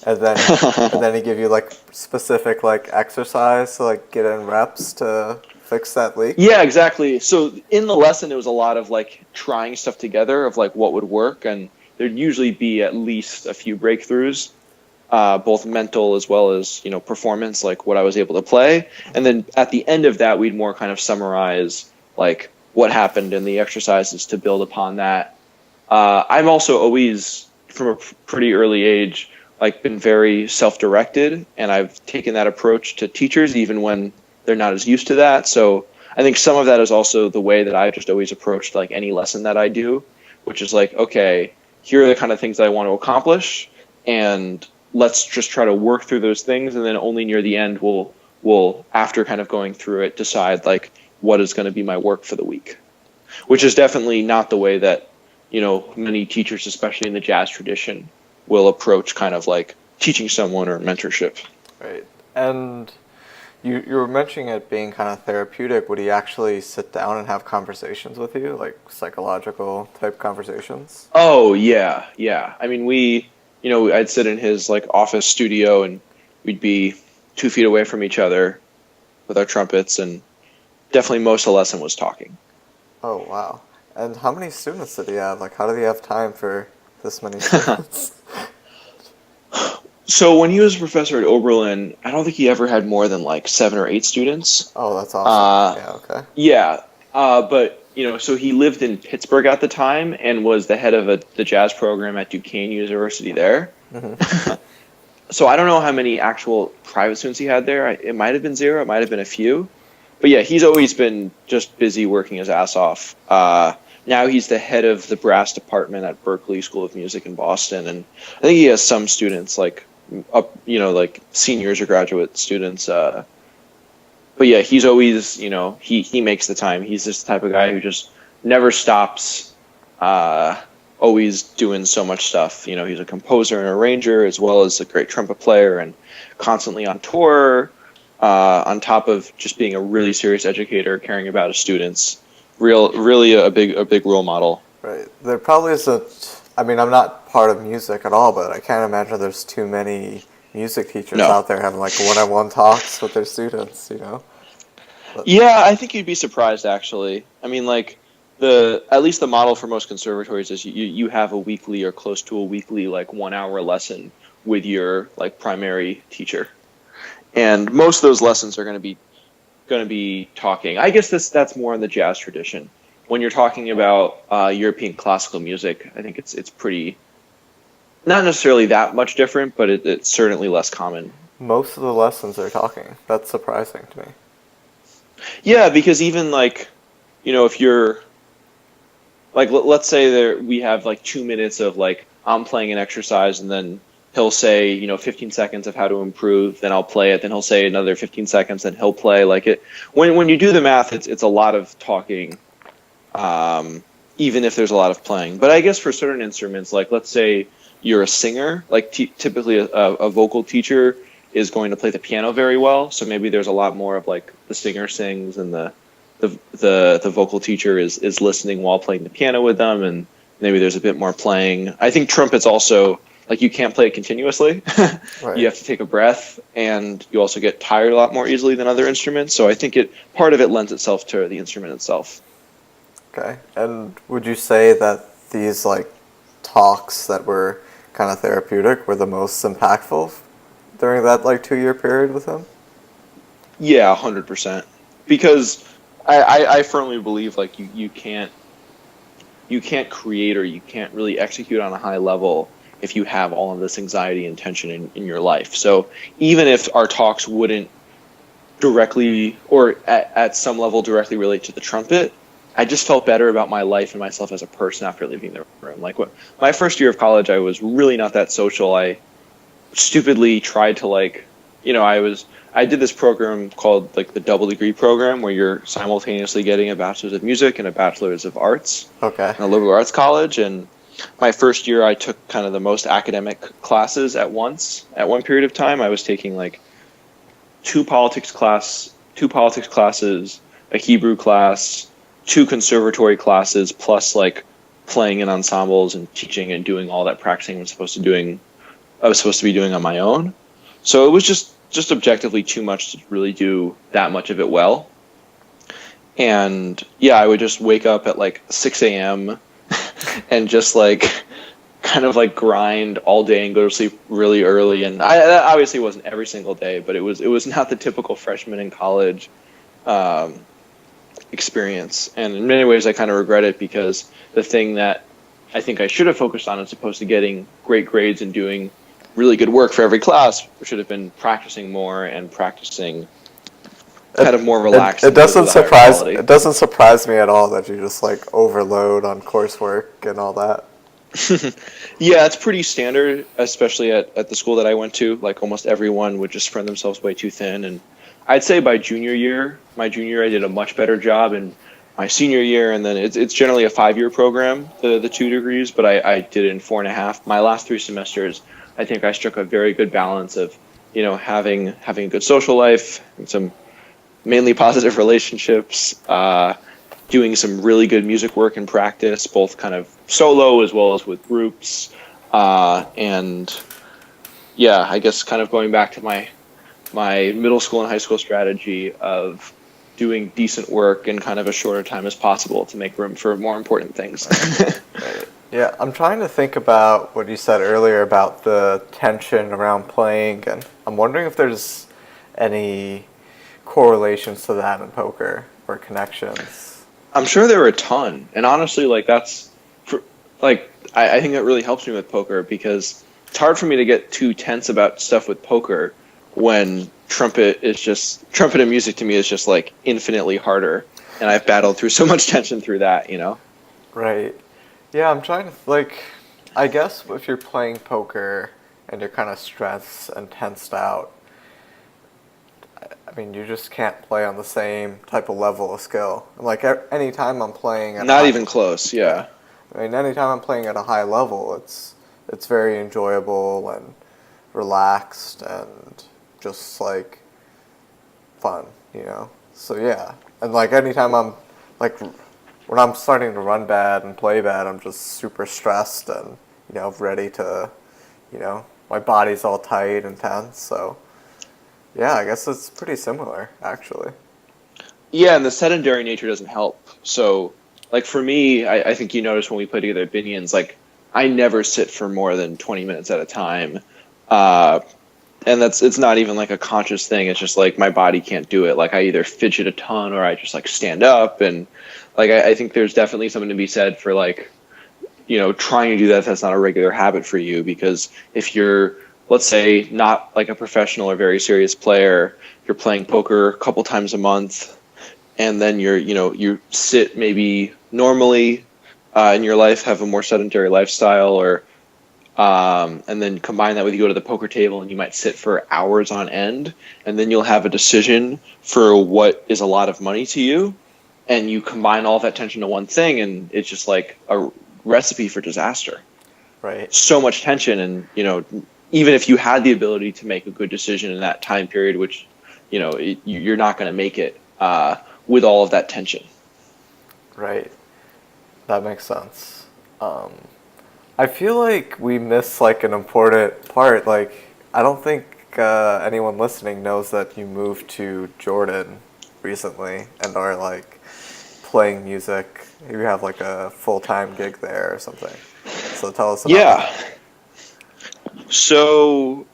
[SPEAKER 1] and then he'd give you like specific like exercise to like get in reps to fix that leak.
[SPEAKER 2] Yeah, exactly. So in the lesson, it was a lot of like trying stuff together of like what would work, and there'd usually be at least a few breakthroughs, both mental as well as performance, like what I was able to play. And then at the end of that, we'd more kind of summarize like what happened in the exercises to build upon that. I'm also always, from a pretty early age, like been very self-directed, and I've taken that approach to teachers even when they're not as used to that. So I think some of that is also the way that I've just always approached like any lesson that I do, which is like, okay, here are the kind of things that I want to accomplish, and let's just try to work through those things, and then only near the end we'll after kind of going through it, decide like what is going to be my work for the week, which is definitely not the way that many teachers, especially in the jazz tradition, will approach kind of like teaching someone or mentorship.
[SPEAKER 1] Right. And you were mentioning it being kind of therapeutic. Would he actually sit down and have conversations with you, like psychological type conversations?
[SPEAKER 2] Oh yeah, yeah. I mean, I'd sit in his like office studio, and we'd be 2 feet away from each other with our trumpets, and definitely most of the lesson was talking.
[SPEAKER 1] Oh wow. And how many students did he have? Like, how did he have time for this many students?
[SPEAKER 2] So when he was a professor at Oberlin, I don't think he ever had more than like 7 or 8 students.
[SPEAKER 1] Oh, that's awesome. Yeah, okay.
[SPEAKER 2] Yeah, but so he lived in Pittsburgh at the time and was the head of the jazz program at Duquesne University there.
[SPEAKER 1] Mm-hmm.
[SPEAKER 2] So I don't know how many actual private students he had there. It might have been 0. It might have been a few. But yeah, he's always been just busy working his ass off. Now he's the head of the brass department at Berklee School of Music in Boston, and I think he has some students like like seniors or graduate students. But yeah, he's always he makes the time. He's just the type of guy who just never stops. Always doing so much stuff. He's a composer and arranger, as well as a great trumpet player, and constantly on tour. On top of just being a really serious educator, caring about his students, really a big role model.
[SPEAKER 1] Right. There probably isn't. I mean, I'm not part of music at all, but I can't imagine there's too many music teachers out there having like one-on-one talks with their students. But.
[SPEAKER 2] Yeah, I think you'd be surprised actually. I mean, like at least the model for most conservatories is you have a weekly or close to a weekly like 1-hour lesson with your like primary teacher. And most of those lessons are going to be talking. I guess that's more in the jazz tradition. When you're talking about European classical music, I think it's pretty, not necessarily that much different, but it's certainly less common.
[SPEAKER 1] Most of the lessons are talking. That's surprising to me.
[SPEAKER 2] Yeah, because even like, if you're like, let's say we have like 2 minutes of like I'm playing an exercise, and then he'll say, 15 seconds of how to improve, then I'll play it, then he'll say another 15 seconds, then he'll play. Like it. When you do the math, it's a lot of talking, even if there's a lot of playing. But I guess for certain instruments, like let's say you're a singer, like typically a vocal teacher is going to play the piano very well. So maybe there's a lot more of like the singer sings, and the vocal teacher is listening while playing the piano with them, and maybe there's a bit more playing. I think trumpets also, like you can't play it continuously. Right. You have to take a breath, and you also get tired a lot more easily than other instruments. So I think part of it lends itself to the instrument itself.
[SPEAKER 1] Okay. And would you say that these like talks that were kind of therapeutic were the most impactful during that like 2-year period with him?
[SPEAKER 2] Yeah, 100%. Because I firmly believe like you can't create, or you can't really execute on a high level if you have all of this anxiety and tension in your life. So even if our talks wouldn't directly or at some level directly relate to the trumpet, I just felt better about my life and myself as a person after leaving the room. Like my first year of college, I was really not that social. I stupidly tried to I did this program called like the double degree program, where you're simultaneously getting a bachelor's of music and a bachelor's of arts.
[SPEAKER 1] Okay.
[SPEAKER 2] In a liberal arts college, and my first year, I took kind of the most academic classes at once. At one period of time, I was taking like two politics classes, a Hebrew class, two conservatory classes, plus like playing in ensembles and teaching and doing all that practicing I was supposed to be doing on my own. So it was just objectively too much to really do that much of it well. And yeah, I would just wake up at like 6 a.m. and just like kind of like grind all day and go to sleep really early. And that obviously wasn't every single day, but it was not the typical freshman in college experience. And in many ways, I kind of regret it, because the thing that I think I should have focused on, as opposed to getting great grades and doing really good work for every class, should have been practicing more and practicing kind of more relaxed.
[SPEAKER 1] It doesn't surprise me at all that you just like overload on coursework and all that.
[SPEAKER 2] Yeah, it's pretty standard, especially at the school that I went to. Like almost everyone would just spread themselves way too thin. And I'd say by my junior year, I did a much better job. And my senior year, and then it's generally a 5-year program, the 2 degrees, but I did it in 4.5. My last 3 semesters, I think I struck a very good balance of, having a good social life and some mainly positive relationships, doing some really good music work and practice, both kind of solo as well as with groups. And yeah, I guess kind of going back to my middle school and high school strategy of doing decent work in kind of a shorter time as possible to make room for more important things.
[SPEAKER 1] Right. Yeah, I'm trying to think about what you said earlier about the tension around playing, and I'm wondering if there's any correlations to that in poker or connections.
[SPEAKER 2] I'm sure there are a ton, and honestly, like I think that really helps me with poker, because it's hard for me to get too tense about stuff with poker when trumpet and music to me is just like infinitely harder, and I've battled through so much tension through that,
[SPEAKER 1] Right. Yeah, I'm trying to I guess if you're playing poker and you're kind of stressed and tensed out, I mean, you just can't play on the same type of level of skill. Like, anytime I'm playing at
[SPEAKER 2] not even close, yeah.
[SPEAKER 1] I mean, anytime I'm playing at a high level, it's very enjoyable and relaxed and just, like, fun, So, yeah. And, like, anytime I'm, like, when I'm starting to run bad and play bad, I'm just super stressed and, ready to, my body's all tight and tense, so... Yeah, I guess it's pretty similar, actually.
[SPEAKER 2] Yeah, and the sedentary nature doesn't help. So, like for me, I think you noticed when we play together at Binions, like I never sit for more than 20 minutes at a time. And it's not even like a conscious thing. It's just like my body can't do it. Like I either fidget a ton or I just like stand up. And like I think there's definitely something to be said for like, trying to do that if that's not a regular habit for you. Because if you're, let's say, not like a professional or very serious player, you're playing poker a couple times a month, and then you sit maybe normally in your life, have a more sedentary lifestyle, or and then combine that with you go to the poker table and you might sit for hours on end, and then you'll have a decision for what is a lot of money to you, and you combine all that tension to one thing, and it's just like a recipe for disaster.
[SPEAKER 1] Right.
[SPEAKER 2] So much tension, and even if you had the ability to make a good decision in that time period, which, you're not going to make it with all of that tension.
[SPEAKER 1] Right. That makes sense. I feel like we miss like an important part. Like, I don't think anyone listening knows that you moved to Jordan recently and are like playing music. You have like a full-time gig there or something. So tell us about that.
[SPEAKER 2] So,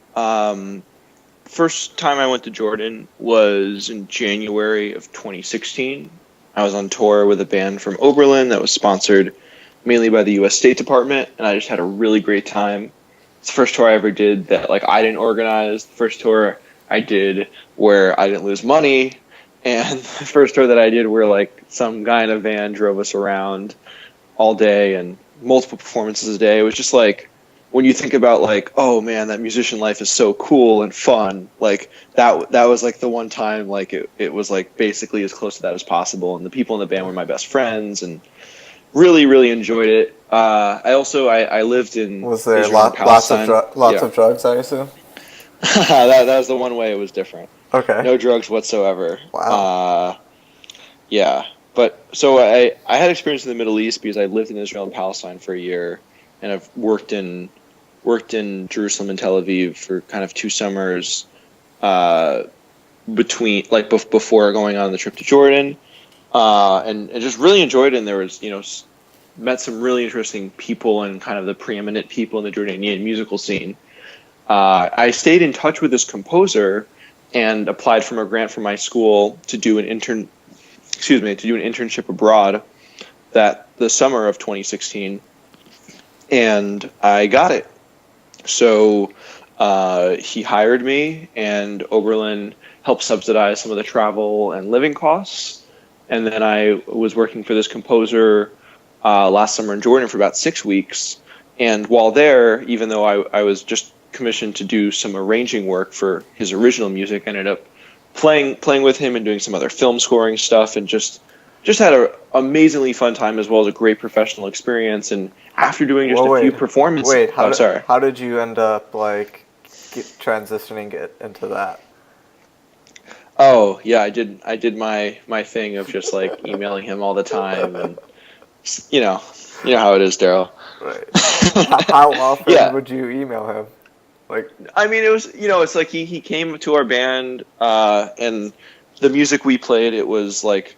[SPEAKER 2] first time I went to Jordan was in January of 2016. I was on tour with a band from Oberlin that was sponsored mainly by the U.S. State Department, and I just had a really great time. It's the first tour I ever did that like I didn't organize. The first tour I did where I didn't lose money, and the first tour that I did where like some guy in a van drove us around all day and multiple performances a day. It was just like, when you think about like, oh man, that musician life is so cool and fun, like that was like the one time like it was like basically as close to that as possible, and the people in the band were my best friends, and really, really enjoyed it. I lived in
[SPEAKER 1] Was there
[SPEAKER 2] Israel and Palestine.
[SPEAKER 1] lots
[SPEAKER 2] Yeah,
[SPEAKER 1] of drugs, I assume?
[SPEAKER 2] that was the one way it was different.
[SPEAKER 1] Okay.
[SPEAKER 2] No drugs whatsoever.
[SPEAKER 1] Wow.
[SPEAKER 2] Yeah, but so I had experience in the Middle East because I lived in Israel and Palestine for a year, and I've worked in Jerusalem and Tel Aviv for kind of 2 summers, uh, between like before going on the trip to Jordan, and just really enjoyed it. And there was met some really interesting people and kind of the preeminent people in the Jordanian musical scene. I stayed in touch with this composer and applied for a grant from my school to do an internship abroad that the summer of 2016, and I got it. So he hired me, and Oberlin helped subsidize some of the travel and living costs. And then I was working for this composer last summer in Jordan for about 6 weeks. And while there, even though I was just commissioned to do some arranging work for his original music, I ended up playing with him and doing some other film scoring stuff, and just had an amazingly fun time, as well as a great professional experience. And after doing just a few performances,
[SPEAKER 1] how did you end up like transitioning it into that?
[SPEAKER 2] Oh yeah, I did my thing of just like emailing him all the time, and you know how it is, Daryl.
[SPEAKER 1] Right. How often
[SPEAKER 2] Yeah.
[SPEAKER 1] would you email him? Like,
[SPEAKER 2] I mean, it was, it's like he came to our band, and the music we played, it was like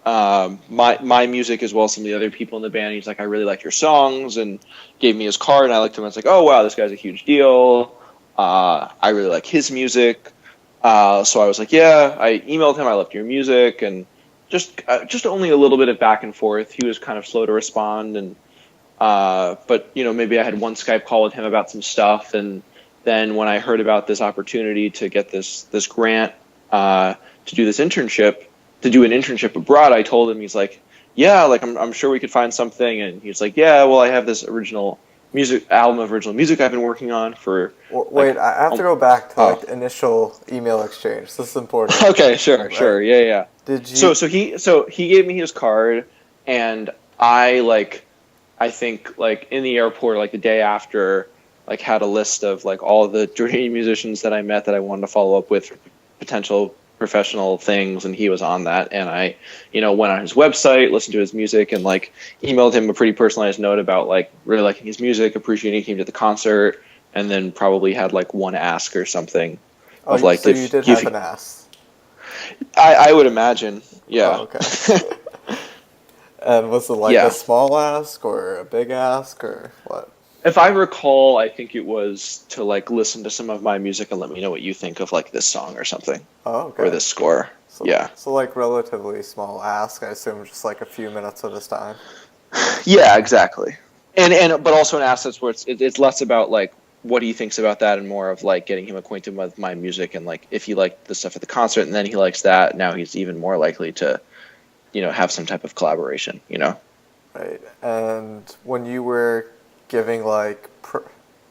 [SPEAKER 2] my music as well as some of the other people in the band. He's like, I really like your songs, and gave me his card, and I looked at him and I was like, oh wow, this guy's a huge deal. I really like his music. So I was like, yeah, I emailed him, I loved your music, and just only a little bit of back and forth. He was kind of slow to respond, and but maybe I had one Skype call with him about some stuff, and then when I heard about this opportunity to get this grant to do this internship, to do an internship abroad, I told him, he's like, yeah, like I'm sure we could find something, and he's like, yeah, well, I have this original album of original music I've been working on for.
[SPEAKER 1] wait, I have to go back to like the initial email exchange. This is important.
[SPEAKER 2] Okay, sure, yeah.
[SPEAKER 1] Did you?
[SPEAKER 2] So he gave me his card, and I think like in the airport, like the day after, like had a list of like all the Jordanian musicians that I met that I wanted to follow up with potential professional things, and he was on that. And I went on his website, listened to his music, and like emailed him a pretty personalized note about like really liking his music, appreciating he came to the concert, and then probably had like one ask or something of like,
[SPEAKER 1] so you did have an ask.
[SPEAKER 2] I would imagine, yeah.
[SPEAKER 1] Oh, okay. And was it like a small ask or a big ask or what?
[SPEAKER 2] If I recall, I think it was to like listen to some of my music and let me know what you think of like this song or something.
[SPEAKER 1] Oh, okay.
[SPEAKER 2] Or this score. Yeah.
[SPEAKER 1] So like relatively small ask, I assume just like a few minutes at a time.
[SPEAKER 2] Yeah, exactly. And but also an ask that's where it's less about like what he thinks about that and more of like getting him acquainted with my music, and like if he liked the stuff at the concert and then he likes that, now he's even more likely to have some type of collaboration,
[SPEAKER 1] Right. And when you were giving like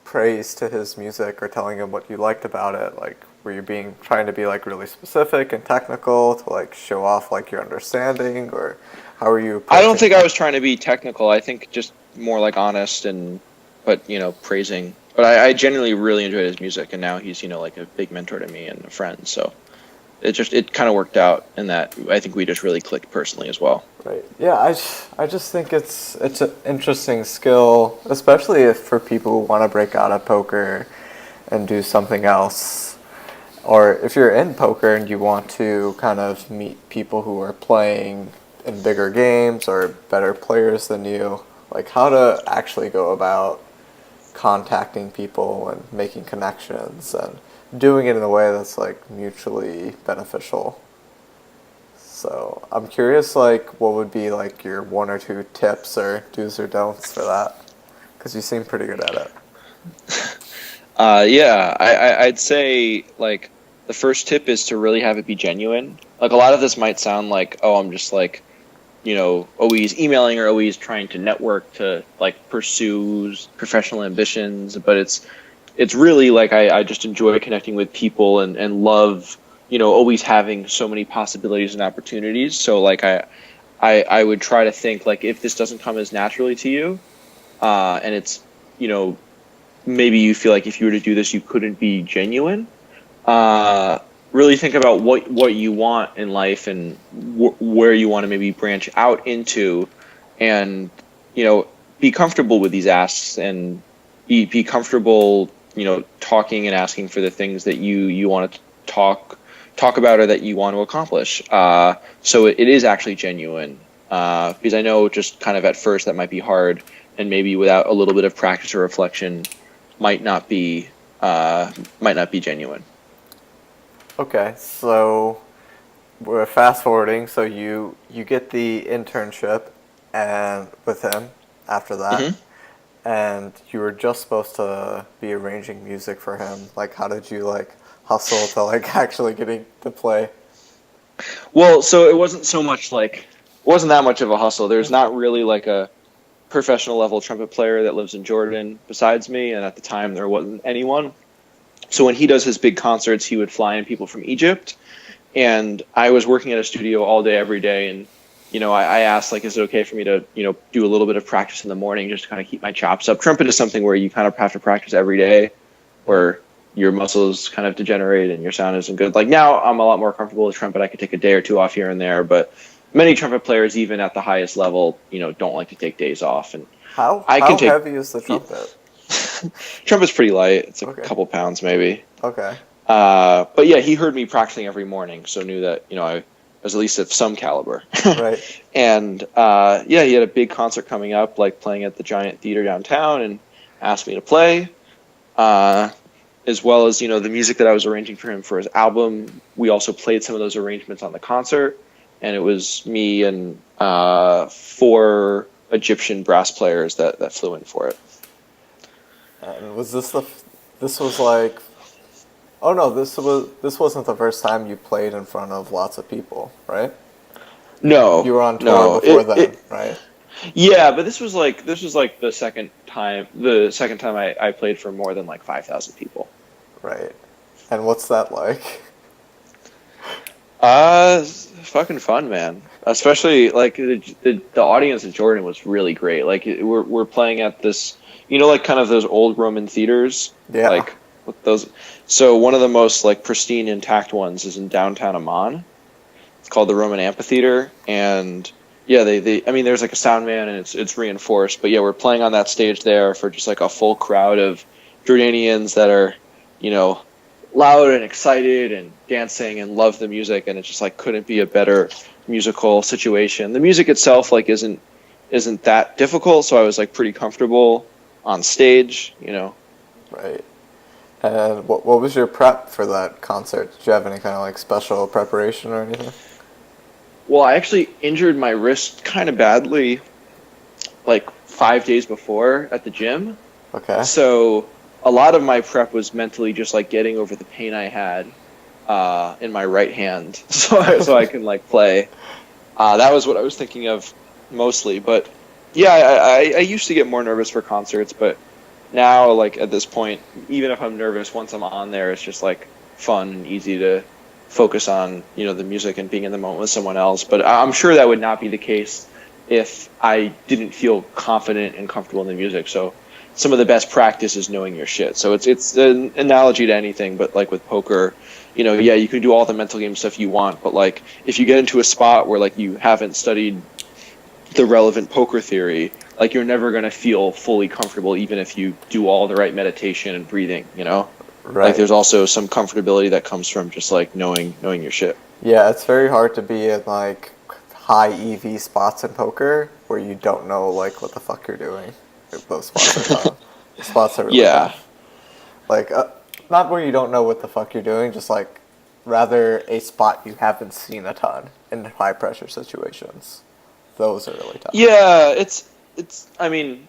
[SPEAKER 1] praise to his music or telling him what you liked about it, like were you trying to be like really specific and technical to like show off like your understanding, or how were you?
[SPEAKER 2] I don't think I was trying to be technical. I think just more like honest but praising. But I genuinely really enjoyed his music, and now he's like a big mentor to me and a friend. So it kind of worked out in that I think we just really clicked personally as well.
[SPEAKER 1] Right. Yeah, I just think it's an interesting skill, especially if for people who want to break out of poker and do something else, or if you're in poker and you want to kind of meet people who are playing in bigger games or better players than you, like how to actually go about contacting people and making connections and doing it in a way that's like mutually beneficial. So I'm curious, like, what would be like your one or two tips or do's or don'ts for that? Because you seem pretty good at it.
[SPEAKER 2] Yeah, I'd say like the first tip is to really have it be genuine. Like a lot of this might sound like, oh, I'm just like, always emailing or always trying to network to like pursue professional ambitions, but it's really like I just enjoy connecting with people and love always having so many possibilities and opportunities. So like I would try to think like if this doesn't come as naturally to you, and it's, you know, maybe you feel like if you were to do this, you couldn't be genuine. Uh, really think about what you want in life and where you want to maybe branch out into, and you know, be comfortable with these asks and be comfortable, you know, talking and asking for the things that you want to talk about or that you want to accomplish. So it is actually genuine. Because I know just kind of at first that might be hard, and maybe without a little bit of practice or reflection, might not be genuine.
[SPEAKER 1] Okay, so we're fast forwarding. So you get the internship, and with him after that,
[SPEAKER 2] Hmm.
[SPEAKER 1] and you were just supposed to be arranging music for him. Like, how did you like hustle to like actually getting to play?
[SPEAKER 2] Well, so it wasn't so much like it wasn't that much of a hustle. There's not really like a professional level trumpet player that lives in Jordan besides me, and at the time there wasn't anyone. So when he does his big concerts, he would fly in people from Egypt, and I was working at a studio all day every day, and you know, I asked like, is it okay for me to, you know, do a little bit of practice in the morning just to kind of keep my chops up? Trumpet is something where you kind of have to practice every day, where your muscles kind of degenerate and your sound isn't good. Like now, I'm a lot more comfortable with trumpet. I could take a day or two off here and there, but many trumpet players, even at the highest level, you know, don't like to take days off, and I can
[SPEAKER 1] How
[SPEAKER 2] take.
[SPEAKER 1] heavy is the trumpet?
[SPEAKER 2] Trumpet's pretty light. It's a
[SPEAKER 1] Okay.
[SPEAKER 2] couple pounds maybe.
[SPEAKER 1] Okay.
[SPEAKER 2] But yeah, he heard me practicing every morning, so knew that, you know, I was at least of some caliber.
[SPEAKER 1] Right.
[SPEAKER 2] And yeah, he had a big concert coming up, like playing at the Giant Theater downtown, and asked me to play. Uh, as well as, you know, the music that I was arranging for him for his album. We also played some of those arrangements on the concert, and it was me and four Egyptian brass players that flew in for it.
[SPEAKER 1] And was this this was like, oh no, this wasn't the first time you played in front of lots of people, right?
[SPEAKER 2] No,
[SPEAKER 1] You were on tour
[SPEAKER 2] no,
[SPEAKER 1] before then, right?
[SPEAKER 2] yeah, but this was like the second time I played for more than like 5,000 people.
[SPEAKER 1] Right. And what's that like?
[SPEAKER 2] Fucking fun, man. Especially like the audience in Jordan was really great. Like we're playing at this, you know, like kind of those old Roman theaters,
[SPEAKER 1] Yeah.
[SPEAKER 2] like with those. So one of the most like pristine, intact ones is in downtown Amman. It's called the Roman Amphitheater, and yeah, I mean, there's like a sound man, and it's reinforced. But yeah, we're playing on that stage there for just like a full crowd of Jordanians that are, you know, loud and excited and dancing and love the music, and it just like couldn't be a better musical situation. The music itself like isn't that difficult, so I was like pretty comfortable on stage, you know.
[SPEAKER 1] Right. And what was your prep for that concert? Did you have any kind of like special preparation or anything?
[SPEAKER 2] Well, I actually injured my wrist kind of badly like 5 days before at the gym.
[SPEAKER 1] Okay.
[SPEAKER 2] So a lot of my prep was mentally just like getting over the pain I had in my right hand, so I can like play. That was what I was thinking of mostly. But yeah, I used to get more nervous for concerts, but now like at this point, even if I'm nervous, once I'm on there, it's just like fun and easy to focus on, you know, the music and being in the moment with someone else. But I'm sure that would not be the case if I didn't feel confident and comfortable in the music. So some of the best practice is knowing your shit. So it's an analogy to anything, but like with poker, you know, yeah, you can do all the mental game stuff you want, but like if you get into a spot where like you haven't studied the relevant poker theory, like you're never going to feel fully comfortable even if you do all the right meditation and breathing, you know? Like
[SPEAKER 1] Right.
[SPEAKER 2] there's also some comfortability that comes from just like knowing your shit.
[SPEAKER 1] Yeah, it's very hard to be in like high EV spots in poker where you don't know like what the fuck you're doing. Those spots are tough. The spots are really
[SPEAKER 2] Yeah.
[SPEAKER 1] tough. Like, not where you don't know what the fuck you're doing, just like rather a spot you haven't seen a ton in high pressure situations. Those are really tough.
[SPEAKER 2] Yeah, it's I mean,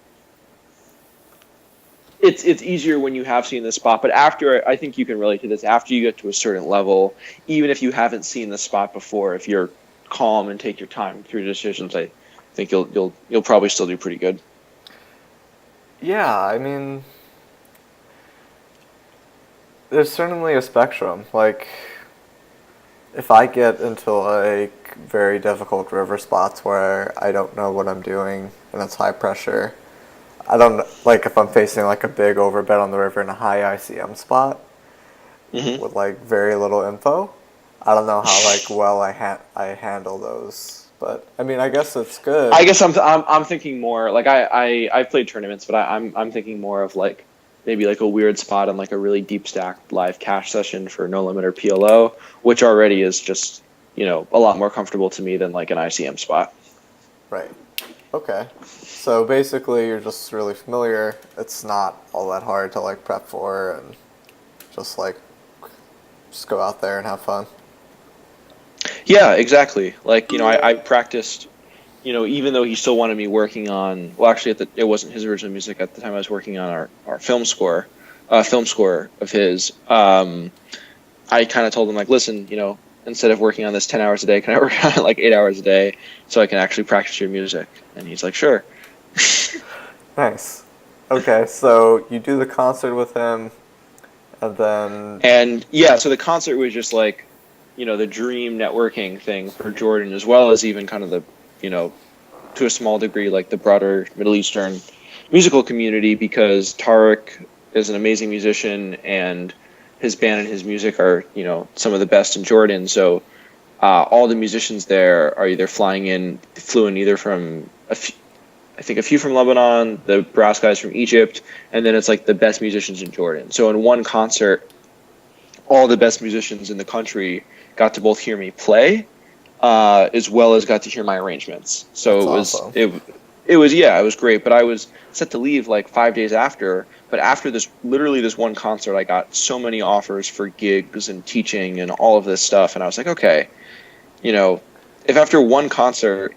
[SPEAKER 2] it's easier when you have seen the spot, but after, I think you can relate to this, after you get to a certain level, even if you haven't seen the spot before, if you're calm and take your time through decisions, I think you'll probably still do pretty good.
[SPEAKER 1] Yeah, I mean, there's certainly a spectrum. Like, if I get into like very difficult river spots where I don't know what I'm doing and it's high pressure. I don't like if I'm facing like a big overbet on the river in a high ICM spot
[SPEAKER 2] Hmm.
[SPEAKER 1] with like very little info. I don't know how like well I handle those, but I mean I guess it's good.
[SPEAKER 2] I guess I'm thinking more like I've played tournaments, but I'm thinking more of like maybe like a weird spot on like a really deep stacked live cash session for No Limit or PLO, which already is just a lot more comfortable to me than like an ICM spot.
[SPEAKER 1] Right. Okay. So basically you're just really familiar. It's not all that hard to like prep for and just like just go out there and have fun.
[SPEAKER 2] Yeah, exactly. Like I practiced. Even though he still wanted me working on, well, actually, it wasn't his original music at the time. I was working on our film score of his. I kind of told him like, listen, instead of working on this 10 hours a day, can I work on it like 8 hours a day so I can actually practice your music? And he's like, sure.
[SPEAKER 1] Nice. Okay, so you do the concert with him, and then
[SPEAKER 2] And yeah, so the concert was just like, the dream networking thing for Jordan, as well as even kind of the, to a small degree, like the broader Middle Eastern musical community, because Tariq is an amazing musician and his band and his music are, some of the best in Jordan. So all the musicians there are either flew in either from I think a few from Lebanon, the brass guys from Egypt, and then it's like the best musicians in Jordan. So in one concert, all the best musicians in the country got to both hear me play, as well as got to hear my arrangements. So
[SPEAKER 1] that's awesome.
[SPEAKER 2] it was great. But I was set to leave like 5 days after. But after this one concert, I got so many offers for gigs and teaching and all of this stuff, and I was like, okay, if after one concert,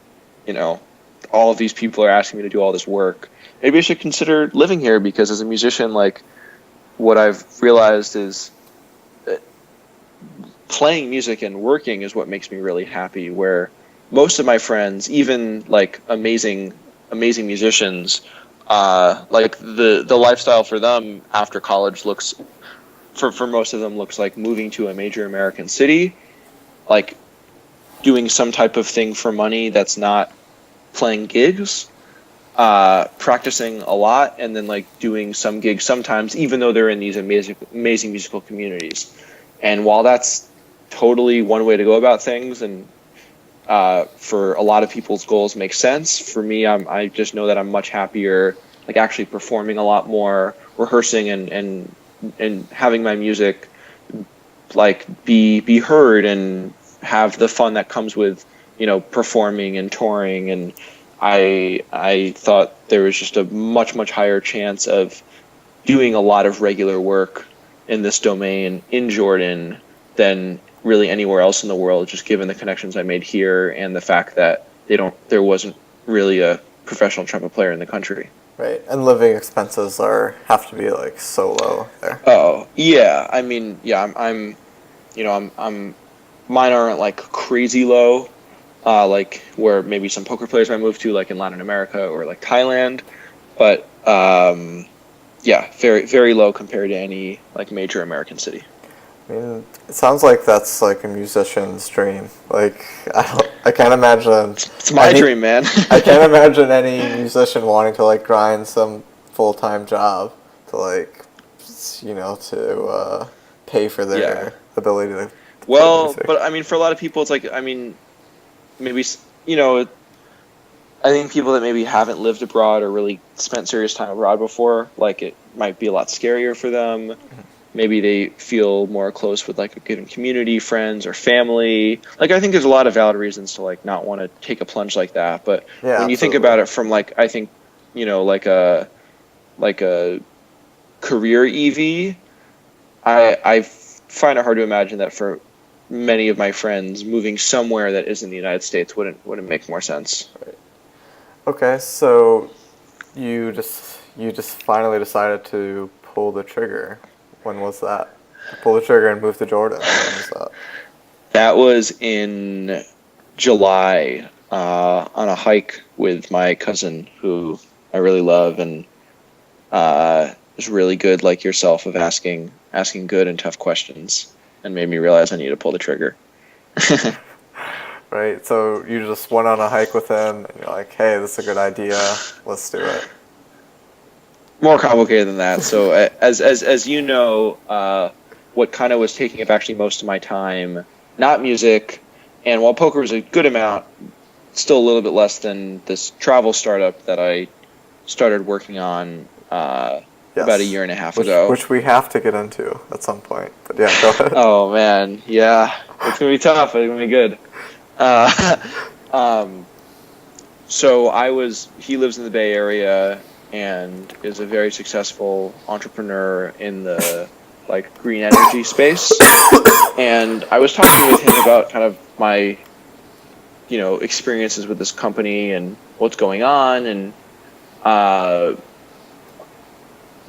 [SPEAKER 2] all of these people are asking me to do all this work, maybe I should consider living here, because as a musician, like what I've realized is playing music and working is what makes me really happy, where most of my friends, even like amazing musicians, like the lifestyle for them after college looks, for most of them, looks like moving to a major American city, like doing some type of thing for money that's not playing gigs, practicing a lot, and then like doing some gigs sometimes, even though they're in these amazing musical communities. And while that's totally one way to go about things, and for a lot of people's goals make sense, for me, I just know that I'm much happier like actually performing a lot more, rehearsing and having my music like be heard and have the fun that comes with performing and touring. And I thought there was just a much higher chance of doing a lot of regular work in this domain in Jordan than really anywhere else in the world, just given the connections I made here and the fact that there wasn't really a professional trumpet player in the country.
[SPEAKER 1] right, and living expenses have to be like so low there.
[SPEAKER 2] Oh yeah, I mean, yeah, I'm mine aren't like crazy low, like where maybe some poker players might move to, like in Latin America or like Thailand, but yeah, very very low compared to any like major American city.
[SPEAKER 1] I mean, it sounds like that's like a musician's dream. Like I can't imagine.
[SPEAKER 2] It's my dream, man.
[SPEAKER 1] I can't imagine any musician wanting to like grind some full-time job to like, to pay for their ability to.
[SPEAKER 2] Well, but I mean, for a lot of people, it's like, I mean, maybe I think people that maybe haven't lived abroad or really spent serious time abroad before, like it might be a lot scarier for them. Maybe they feel more close with like a given community, friends, or family. Like I think there's a lot of valid reasons to like not want to take a plunge like that. But
[SPEAKER 1] Yeah,
[SPEAKER 2] when you think
[SPEAKER 1] absolutely.
[SPEAKER 2] about it from like, I think like a career EV, I find it hard to imagine that for many of my friends, moving somewhere that isn't the United States wouldn't make more sense.
[SPEAKER 1] Okay, so you just finally decided to pull the trigger. When was that? Pull the trigger and move to Jordan. When was that?
[SPEAKER 2] That was in July, on a hike with my cousin, who I really love, and is really good, like yourself, of asking good and tough questions, and made me realize I need to pull the trigger.
[SPEAKER 1] right? So you just went on a hike with him, and you're like, "Hey, this is a good idea. Let's do it."
[SPEAKER 2] More complicated than that. So as you know, what kind of was taking up actually most of my time, not music, and while poker was a good amount, still a little bit less than this travel startup that I started working on about a
[SPEAKER 1] Yes,
[SPEAKER 2] year and a half ago.
[SPEAKER 1] which we have to get into at some point. But yeah, go ahead.
[SPEAKER 2] Oh man, yeah, it's gonna be tough. It's gonna be good. Uh, um, so he lives in the Bay Area and is a very successful entrepreneur in the like green energy space. And I was talking with him about kind of my, experiences with this company and what's going on. And,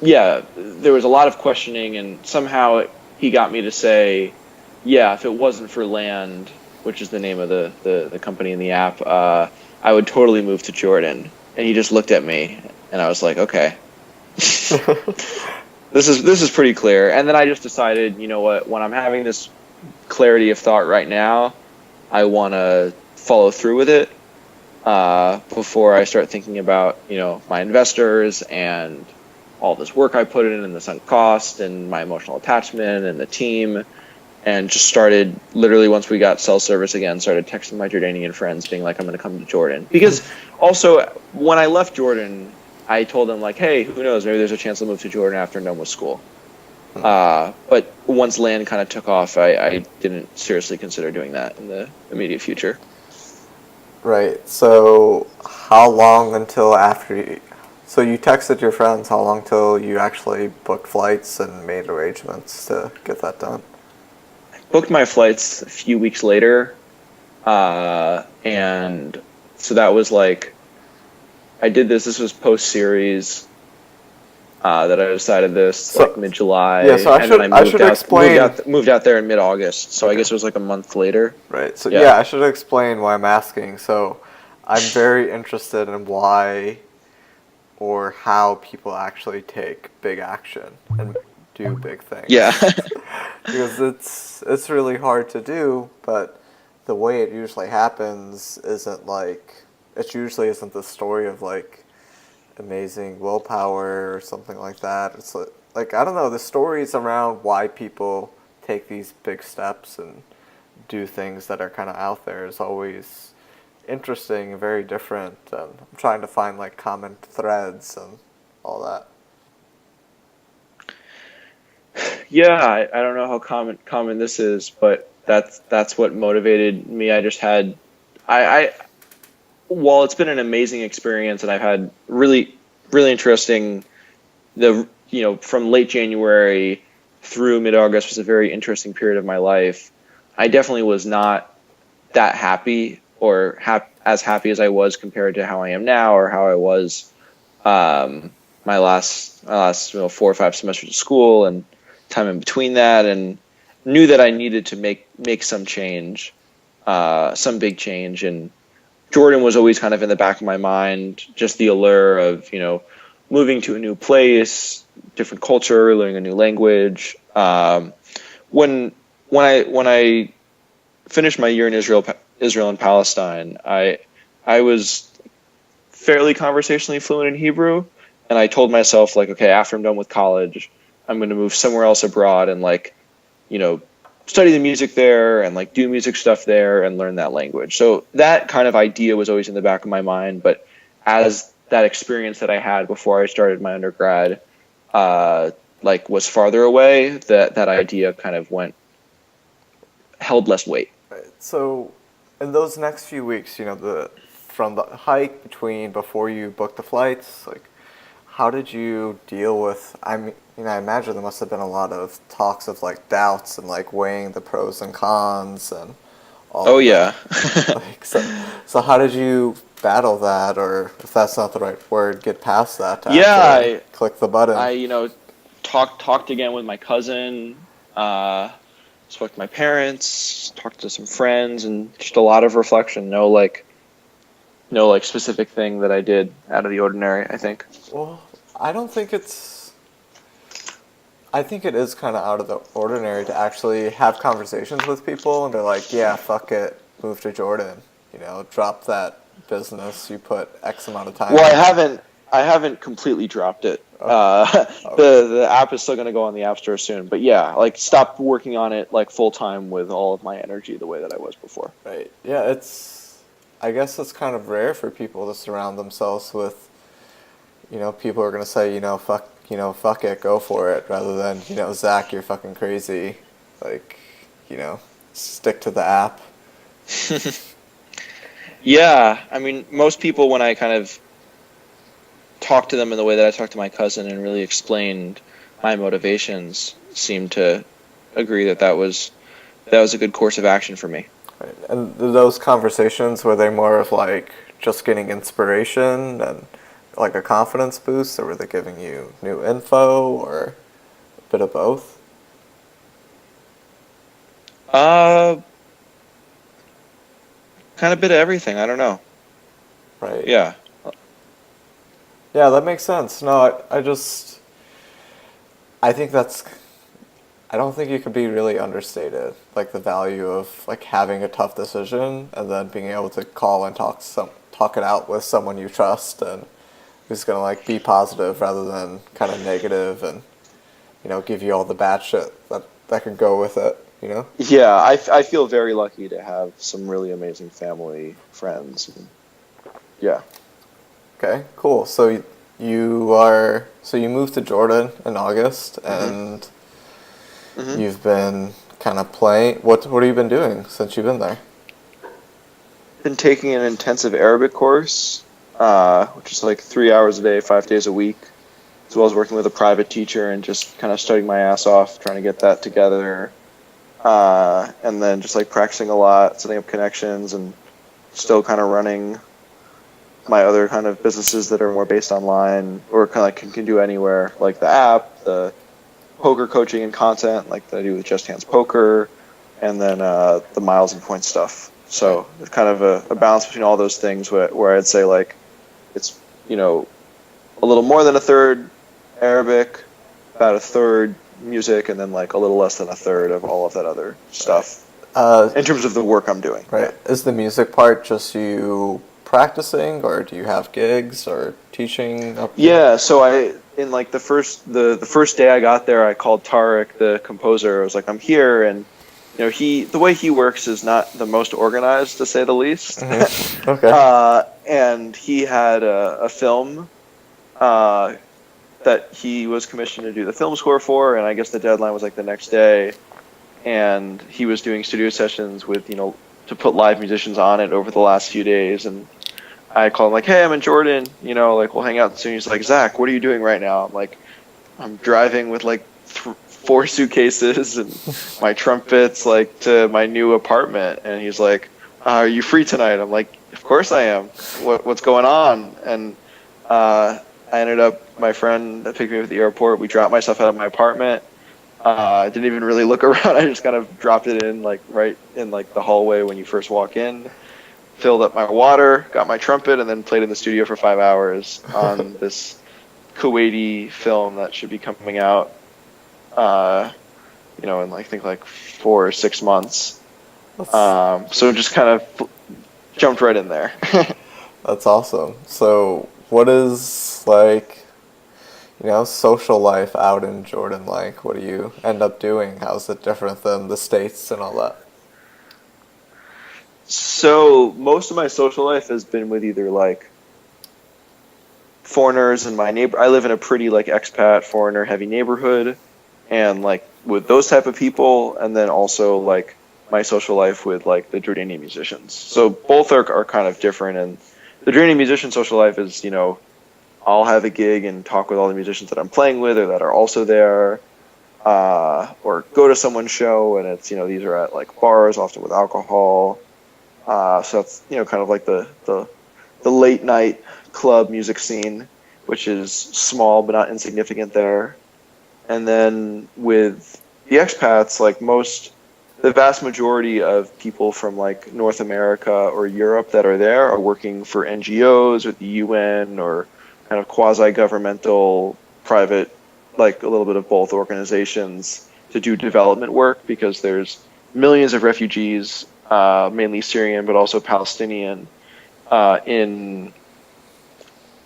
[SPEAKER 2] yeah, there was a lot of questioning, and somehow he got me to say, yeah, if it wasn't for land, which is the name of the company in the app, I would totally move to Jordan. And he just looked at me, and I was like, okay, this is pretty clear. And then I just decided, you know what, when I'm having this clarity of thought right now, I want to follow through with it before I start thinking about, my investors and all this work I put in and the sunk cost and my emotional attachment and the team. And just started, literally once we got cell service again, started texting my Jordanian friends being like, I'm going to come to Jordan. Because also, when I left Jordan, I told them like, hey, who knows, maybe there's a chance I'll move to Jordan after I'm done with school. But once land kind of took off, I didn't seriously consider doing that in the immediate future.
[SPEAKER 1] Right. So how long until after you... So you texted your friends, how long till you actually booked flights and made arrangements to get that done?
[SPEAKER 2] Booked my flights a few weeks later, and so that was like, I did this. This was post-series that I decided this like mid-July.
[SPEAKER 1] Yeah, so I should explain.
[SPEAKER 2] Moved out there in mid-August, so okay. I guess it was like a month later.
[SPEAKER 1] Right. So yeah, I should explain why I'm asking. So I'm very interested in why or how people actually take big action and do big things.
[SPEAKER 2] Yeah.
[SPEAKER 1] Because it's really hard to do, but the way it usually happens isn't like, it usually isn't the story of like amazing willpower or something like that. It's like I don't know, the stories around why people take these big steps and do things that are kind of out there is always interesting and very different. And I'm trying to find like common threads and all that.
[SPEAKER 2] Yeah, I don't know how common this is, but that's what motivated me. I just had I while it's been an amazing experience and I've had really interesting, from late January through mid-August was a very interesting period of my life. I definitely was not that happy or as happy as I was compared to how I am now or how I was my last 4 or 5 semesters of school and time in between that, and knew that I needed to make some change, some big change. And Jordan was always kind of in the back of my mind, just the allure of, moving to a new place, different culture, learning a new language. When I finished my year in Israel and Palestine, I was fairly conversationally fluent in Hebrew, and I told myself like, okay, after I'm done with college, I'm going to move somewhere else abroad and study the music there and do music stuff there and learn that language. So that kind of idea was always in the back of my mind. But as that experience that I had before I started my undergrad, was farther away, that idea kind of held less weight.
[SPEAKER 1] Right. So in those next few weeks, from the hike before you booked the flights, how did you deal with, I imagine there must have been a lot of talks of doubts and weighing the pros and cons and all
[SPEAKER 2] Oh
[SPEAKER 1] of
[SPEAKER 2] yeah.
[SPEAKER 1] that. So how did you battle that, or if that's not the right word, get past that to
[SPEAKER 2] I
[SPEAKER 1] click the button?
[SPEAKER 2] I talked again with my cousin, spoke to my parents, talked to some friends, and just a lot of reflection. No specific thing that I did out of the ordinary, I think.
[SPEAKER 1] Well, I think it is kind of out of the ordinary to actually have conversations with people and they're like, yeah, fuck it, move to Jordan? Drop that business you put X amount of time
[SPEAKER 2] Well,
[SPEAKER 1] in.
[SPEAKER 2] I haven't completely dropped it.
[SPEAKER 1] Okay.
[SPEAKER 2] The app is still going to go on the App Store soon, but yeah, like stopped working on it like full time with all of my energy the way that I was before.
[SPEAKER 1] Right. Yeah, I guess it's kind of rare for people to surround themselves with, people are going to say, fuck it, go for it, rather than, Zach, you're fucking crazy. Like, you know, stick to the app.
[SPEAKER 2] Yeah, I mean, most people when I kind of talked to them in the way that I talked to my cousin and really explained my motivations seemed to agree that that was a good course of action for me.
[SPEAKER 1] Right. And those conversations, were they more of like just getting inspiration and like a confidence boost, or were they giving you new info, or a bit of both?
[SPEAKER 2] Uh, Kind of bit of everything. I don't know.
[SPEAKER 1] Right.
[SPEAKER 2] Yeah.
[SPEAKER 1] Yeah, that makes sense. No, I think I don't think it could be really understated, like the value of like having a tough decision and then being able to call and talk it out with someone you trust and who's gonna like be positive rather than kind of negative and give you all the bad shit that can go with it.
[SPEAKER 2] Yeah, I feel very lucky to have some really amazing family, friends. Yeah.
[SPEAKER 1] Okay, cool. So you moved to Jordan in August
[SPEAKER 2] hmm
[SPEAKER 1] and
[SPEAKER 2] hmm
[SPEAKER 1] you've been kind of playing. What have you been doing since you've been there?
[SPEAKER 2] Been taking an intensive Arabic course, which is like 3 hours a day, 5 days a week, as well as working with a private teacher and just kind of studying my ass off, trying to get that together. And then just like practicing a lot, setting up connections, and still kind of running my other kind of businesses that are more based online or kind of like can do anywhere, like the app, the poker coaching and content, like that I do with Just Hands Poker, and then the miles and points stuff.
[SPEAKER 1] Right.
[SPEAKER 2] So it's kind of a balance between all those things where I'd say like it's, you know, a little more than a third Arabic, about a third music, and then like a little less than a third of all of that other
[SPEAKER 1] Right.
[SPEAKER 2] stuff
[SPEAKER 1] Uh,
[SPEAKER 2] in terms of the work I'm doing.
[SPEAKER 1] right.
[SPEAKER 2] Yeah.
[SPEAKER 1] Is the music part just you practicing, or do you have gigs or teaching up here?
[SPEAKER 2] Yeah, so I in like the first day I got there, I called Tarek, the composer. I was like, I'm here, and the way he works is not the most organized, to say the least.
[SPEAKER 1] Okay.
[SPEAKER 2] And he had a film uh, that he was commissioned to do the film score for, and I guess the deadline was like the next day, and he was doing studio sessions with to put live musicians on it over the last few days, and I called him like, hey, I'm in Jordan, like we'll hang out soon. He's like, Zach, what are you doing right now? I'm like, I'm driving with like 4 suitcases and my trumpets like to my new apartment. And he's like, are you free tonight? I'm like, of course I am. What's going on? And I ended up, my friend that picked me up at the airport, we dropped my stuff out of my apartment. I didn't even really look around. I just kind of dropped it in like right in like the hallway when you first walk in. Filled up my water, got my trumpet, and then played in the studio for 5 hours on this Kuwaiti film that should be coming out, in I think like 4 or 6 months.
[SPEAKER 1] That's
[SPEAKER 2] So just kind of jumped right in there.
[SPEAKER 1] that's awesome. So what is like, social life out in Jordan like? What do you end up doing? How's it different than the States and all that?
[SPEAKER 2] So most of my social life has been with either like foreigners in my neighbor. I live in a pretty like expat foreigner heavy neighborhood, and like with those type of people, and then also like my social life with like the Jordanian musicians. So both are kind of different, and the Jordanian musician social life is I'll have a gig and talk with all the musicians that I'm playing with or that are also there, or go to someone's show, and it's these are at like bars often with alcohol. So that's kind of like the late night club music scene, which is small but not insignificant there. And then with the expats, like the vast majority of people from like North America or Europe that are there are working for NGOs or the UN or kind of quasi-governmental, private, like a little bit of both organizations to do development work because there's millions of refugees
[SPEAKER 3] mainly Syrian, but also Palestinian, in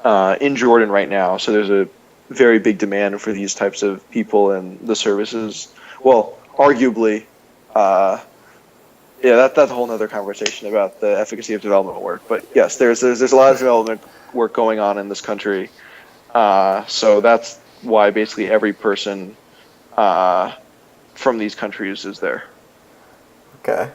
[SPEAKER 3] Jordan right now. So there's a very big demand for these types of people and the services. Well, arguably, yeah, that's a whole other conversation about the efficacy of development work. But yes, there's a lot of development work going on in this country. So that's why basically every person from these countries is there.
[SPEAKER 1] Okay.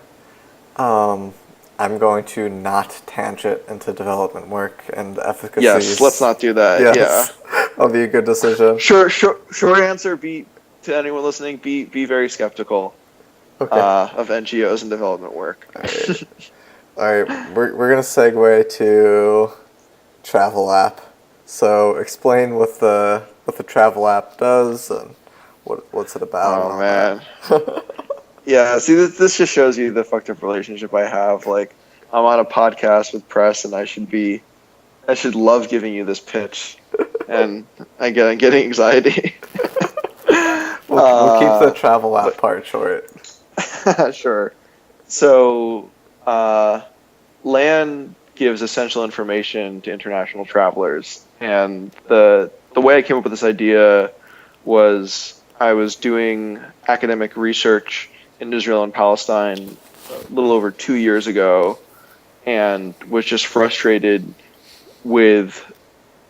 [SPEAKER 1] Um, I'm going to not tangent into development work and
[SPEAKER 3] Yes, let's
[SPEAKER 1] efficacies.
[SPEAKER 3] not do that. Yeah.
[SPEAKER 1] Yes, that'll be a good decision.
[SPEAKER 3] Short answer. Be to anyone listening. Be very skeptical
[SPEAKER 1] Okay.
[SPEAKER 3] of NGOs and development work.
[SPEAKER 1] All right. We're gonna segue to travel app. So explain what the travel app does and what's it about and
[SPEAKER 3] Oh
[SPEAKER 1] all
[SPEAKER 3] man.
[SPEAKER 1] that.
[SPEAKER 3] Yeah. See, this just shows you the fucked up relationship I have. Like, I'm on a podcast with press, and I should love giving you this pitch, and I'm getting anxiety.
[SPEAKER 1] We'll keep the travel app part short.
[SPEAKER 3] Sure. So, LAN gives essential information to international travelers, and the way I came up with this idea was I was doing academic research in Israel and Palestine a little over 2 years ago, and was just frustrated with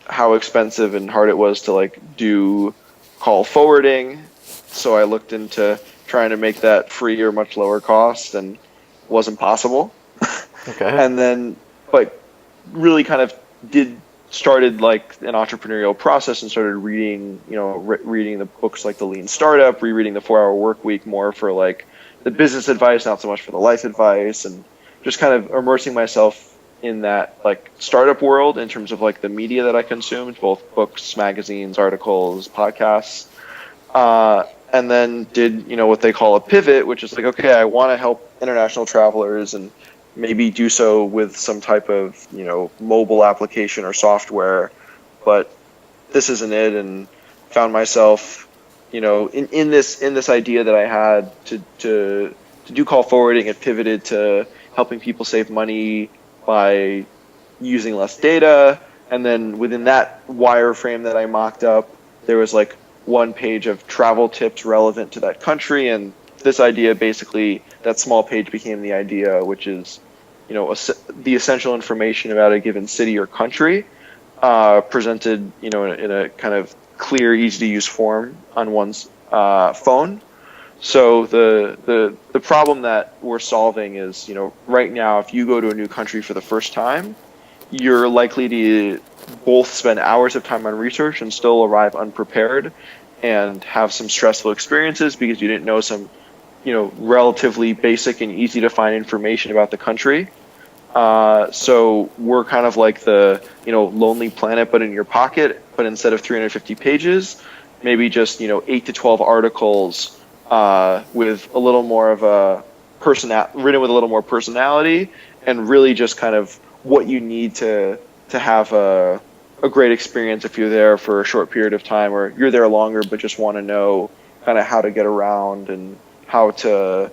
[SPEAKER 3] how expensive and hard it was to like do call forwarding. So I looked into trying to make that free or much lower cost, and wasn't possible.
[SPEAKER 1] Okay.
[SPEAKER 3] And then, but really kind of started like an entrepreneurial process and started reading, reading the books like The Lean Startup, rereading The 4 Hour Work Week more for like the business advice, not so much for the life advice, and just kind of immersing myself in that like startup world in terms of like the media that I consumed, both books, magazines, articles, podcasts. And then did, what they call a pivot, which is like, okay, I want to help international travelers and maybe do so with some type of, mobile application or software, but this isn't it. And found myself, in this idea that I had to do call forwarding. It pivoted to helping people save money by using less data. And then within that wireframe that I mocked up, there was like one page of travel tips relevant to that country. And this idea, basically, that small page became the idea, which is, the essential information about a given city or country, presented, in a kind of clear, easy to use form on one's phone. So the problem that we're solving is, right now, if you go to a new country for the first time, you're likely to both spend hours of time on research and still arrive unprepared and have some stressful experiences because you didn't know some, relatively basic and easy to find information about the country. So we're kind of like the, Lonely Planet, but in your pocket, but instead of 350 pages, maybe just, 8 to 12 articles, with a little more of a written with a little more personality, and really just kind of what you need to have a great experience if you're there for a short period of time, or you're there longer but just want to know kind of how to get around and how to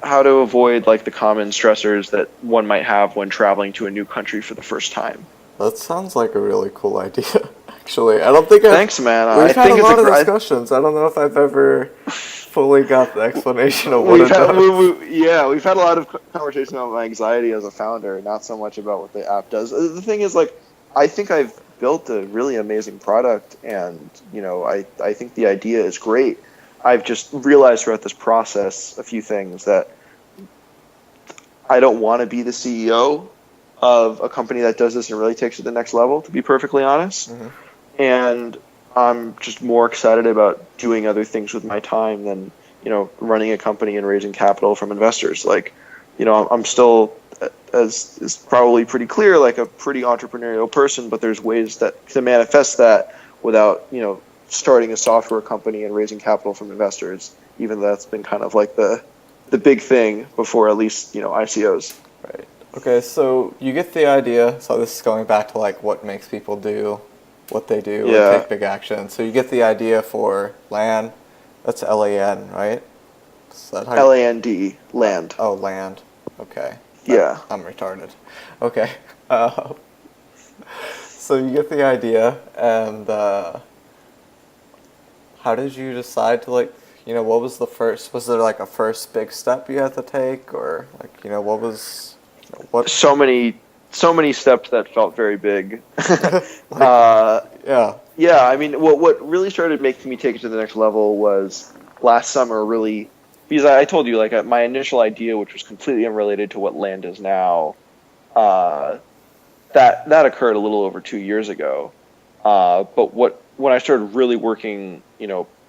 [SPEAKER 3] avoid like the common stressors that one might have when traveling to a new country for the first time.
[SPEAKER 1] That sounds like a really cool idea. Actually, I don't think
[SPEAKER 3] Thanks, man.
[SPEAKER 1] We've
[SPEAKER 3] I
[SPEAKER 1] had
[SPEAKER 3] think
[SPEAKER 1] a
[SPEAKER 3] it's
[SPEAKER 1] lot of discussions. I don't know if I've ever fully got the explanation of what it does.
[SPEAKER 3] We've had a lot of conversation about my anxiety as a founder, not so much about what the app does. The thing is, like, I think I've built a really amazing product, and I think the idea is great. I've just realized throughout this process a few things that I don't want to be the CEO of a company that does this and really takes it to the next level, to be perfectly honest.
[SPEAKER 1] Mm-hmm.
[SPEAKER 3] And I'm just more excited about doing other things with my time than, running a company and raising capital from investors. Like, I'm still, as is probably pretty clear, like a pretty entrepreneurial person, but there's ways to manifest that without, starting a software company and raising capital from investors, even though that's been kind of like the big thing before at least, ICOs.
[SPEAKER 1] Right. Okay, so you get the idea. So this is going back to like what makes people do what they do or take big action. So you get the idea for LAN. That's LAN, right? Is that how
[SPEAKER 3] Land, land.
[SPEAKER 1] Oh, land. Okay.
[SPEAKER 3] Yeah.
[SPEAKER 1] I'm retarded. Okay. Uh, so you get the idea, and how did you decide to, like, what was the first? Was there like a first big step you had to take, or like, what was, what?
[SPEAKER 3] So many steps that felt very big.
[SPEAKER 1] Like, yeah.
[SPEAKER 3] Yeah, I mean, what really started making me take it to the next level was last summer, really, because I told you, like, my initial idea, which was completely unrelated to what land is now, uh, that occurred a little over 2 years ago. But when I started really working,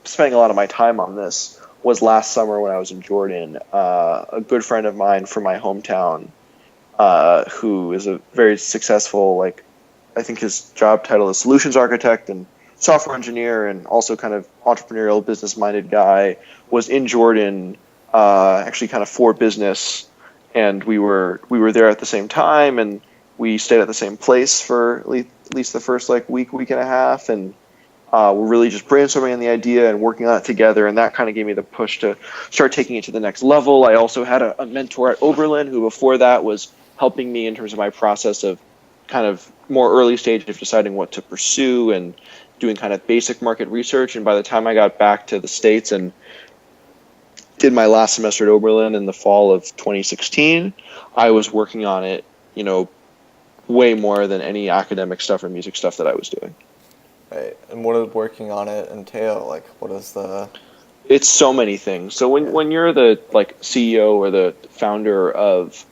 [SPEAKER 3] spending a lot of my time on this was last summer when I was in Jordan. A good friend of mine from my hometown, who is a very successful, like, I think his job title is solutions architect and software engineer, and also kind of entrepreneurial, business-minded guy, was in Jordan, actually kind of for business, and we were there at the same time, and we stayed at the same place for at least the first like week and a half, and we're really just brainstorming on the idea and working on it together, and that kind of gave me the push to start taking it to the next level. I also had a mentor at Oberlin who before that was helping me in terms of my process of kind of more early stage of deciding what to pursue and doing kind of basic market research. And by the time I got back to the States and did my last semester at Oberlin in the fall of 2016, I was working on it, way more than any academic stuff or music stuff that I was doing.
[SPEAKER 1] Right. And what did working on it entail? Like, what is the...
[SPEAKER 2] It's so many things. So when you're the like CEO or the founder of,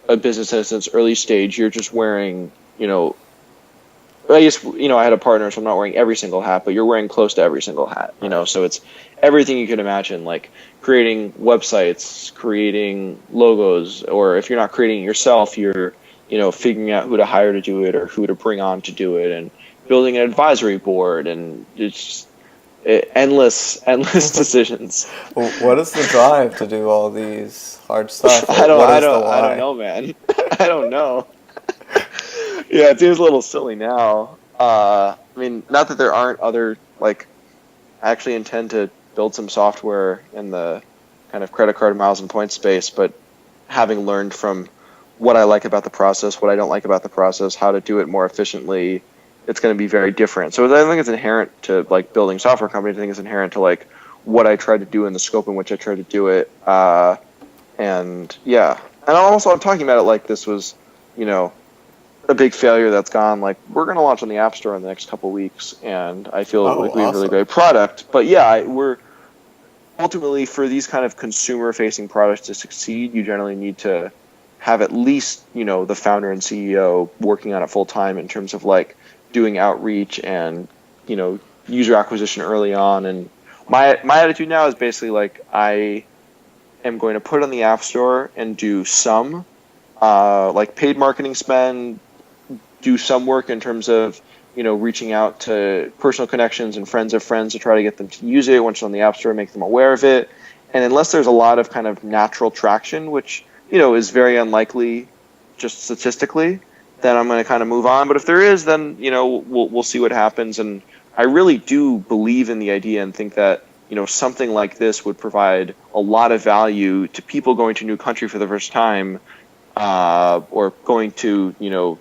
[SPEAKER 2] a business in its early stage, you're just wearing, I guess, I had a partner, so I'm not wearing every single hat, but you're wearing close to every single hat, so it's everything you can imagine, like creating websites, creating logos, or if you're not creating it yourself, you're, figuring out who to hire to do it or who to bring on to do it, and building an advisory board, and it's endless decisions.
[SPEAKER 1] What is the drive to do all these hard stuff?
[SPEAKER 2] I don't know, man. I don't know. Yeah, it seems a little silly now. I mean, not that there aren't other, like, I actually intend to build some software in the kind of credit card miles and points space, but having learned from what I like about the process, what I don't like about the process, how to do it more efficiently, it's going to be very different. So I think it's inherent to, like, building software companies. I think it's inherent to, like, what I try to do and the scope in which I try to do it. And yeah, and also I'm talking about it like this was, a big failure that's gone. Like, we're going to launch on the App Store in the next couple of weeks, and I feel like we have a really great product. But yeah, we're ultimately, for these kind of consumer-facing products to succeed, you generally need to have at least, the founder and CEO working on it full time in terms of like doing outreach and, user acquisition early on. And my attitude now is basically like, I am going to put it on the App Store and do some like paid marketing spend, do some work in terms of, reaching out to personal connections and friends of friends to try to get them to use it once it's on the App Store, make them aware of it. And unless there's a lot of kind of natural traction, which, is very unlikely just statistically, then I'm going to kind of move on. But if there is, then, we'll see what happens. And I really do believe in the idea and think that, something like this would provide a lot of value to people going to a new country for the first time, or going to,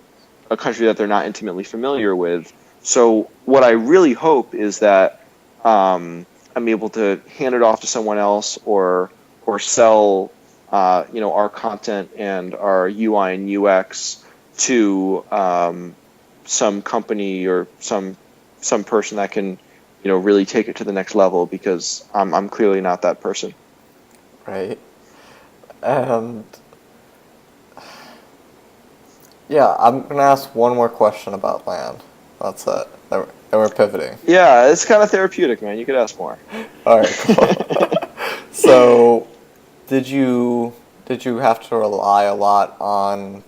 [SPEAKER 2] a country that they're not intimately familiar with. So what I really hope is that I'm able to hand it off to someone else or sell, our content and our UI and UX to some company or some person that can, really take it to the next level, because I'm clearly not that person.
[SPEAKER 1] Right. And yeah, I'm going to ask one more question about land. That's it. And we're pivoting.
[SPEAKER 2] Yeah, it's kind of therapeutic, man. You could ask more.
[SPEAKER 1] All right, cool. So, did you have to rely a lot on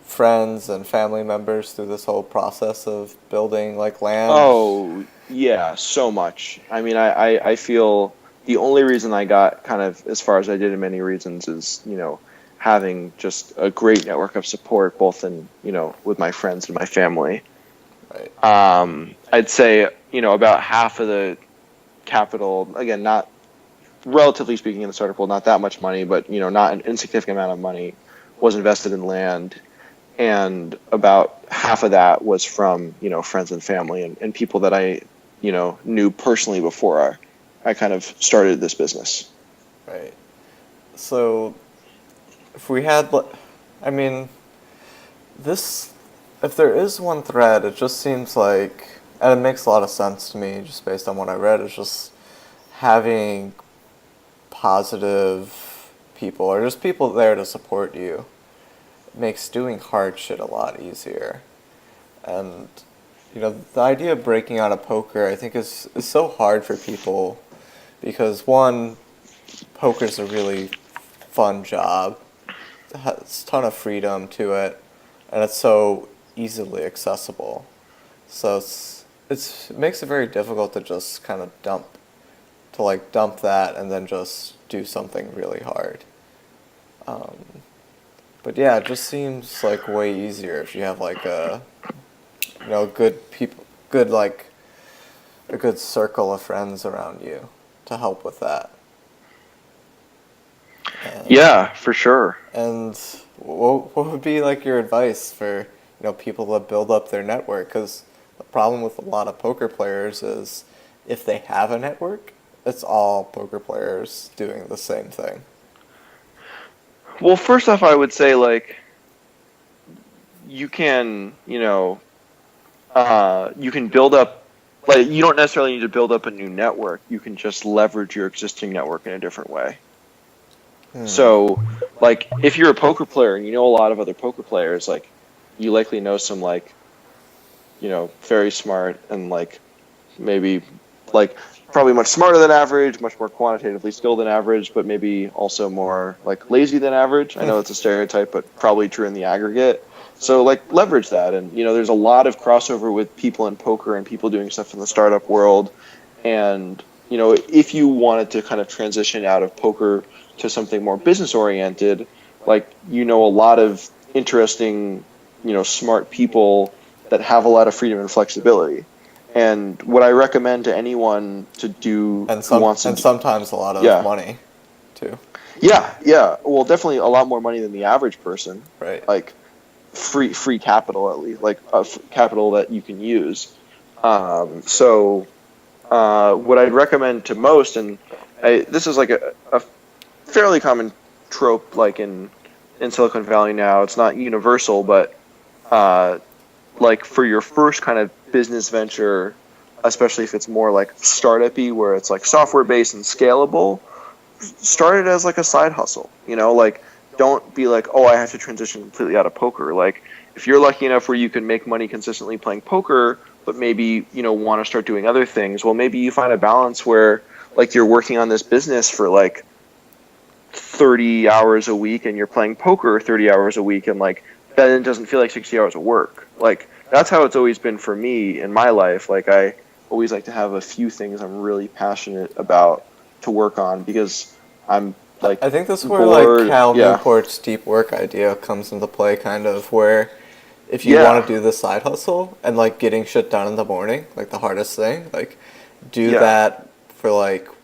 [SPEAKER 1] friends and family members through this whole process of building like land?
[SPEAKER 2] Oh, yeah, so much. I mean, I feel the only reason I got kind of as far as I did in many reasons is, having just a great network of support, both in, with my friends and my family.
[SPEAKER 1] Right.
[SPEAKER 2] I'd say, about half of the capital, again, not
[SPEAKER 3] relatively speaking, in the startup world, not that much money, but not an insignificant amount of money was invested in land, and about half of that was from friends and family and people that I knew personally before I kind of started this business.
[SPEAKER 1] Right. So, if we had, I mean, this, if there is one thread, it just seems like, and it makes a lot of sense to me just based on what I read, it's just having positive people or just people there to support you makes doing hard shit a lot easier. And, the idea of breaking out of poker, I think, is so hard for people because, one, poker's a really fun job. It has a ton of freedom to it, and it's so easily accessible. So it makes it very difficult to just kind of dump that and then just do something really hard. But yeah, it just seems like way easier if you have like a good people, a good circle of friends around you to help with that.
[SPEAKER 3] Yeah, for sure.
[SPEAKER 1] And what would be like your advice for people that build up their network? Because the problem with a lot of poker players is if they have a network, it's all poker players doing the same thing.
[SPEAKER 3] Well, first off, I would say you can you can build up, you don't necessarily need to build up a new network. You can just leverage your existing network in a different way. So, if you're a poker player and you know a lot of other poker players, you likely know some very smart and maybe probably much smarter than average, much more quantitatively skilled than average, but maybe also more lazy than average. I know it's a stereotype, but probably true in the aggregate. So leverage that, and there's a lot of crossover with people in poker and people doing stuff in the startup world, and if you wanted to kind of transition out of poker to something more business oriented, a lot of interesting, smart people that have a lot of freedom and flexibility. And what I recommend to anyone to do
[SPEAKER 1] sometimes a lot of money too.
[SPEAKER 3] Yeah. Well, definitely a lot more money than the average person.
[SPEAKER 1] Right.
[SPEAKER 3] Free capital, at least, capital that you can use. What I'd recommend to most, and this is a fairly common trope, in Silicon Valley now. It's not universal, but for your first kind of business venture, especially if it's more startup-y, where it's software based and scalable, start it as a side hustle. Don't be oh, I have to transition completely out of poker. If you're lucky enough where you can make money consistently playing poker, but maybe want to start doing other things, well, maybe you find a balance where you're working on this business for 30 hours a week and you're playing poker 30 hours a week, and then it doesn't feel like 60 hours of work. That's how it's always been for me in my life. I always like to have a few things I'm really passionate about to work on, because I'm
[SPEAKER 1] I think that's where Cal Newport's deep work idea comes into play, kind of, where if you want to do the side hustle and getting shit done in the morning, the hardest thing, do that for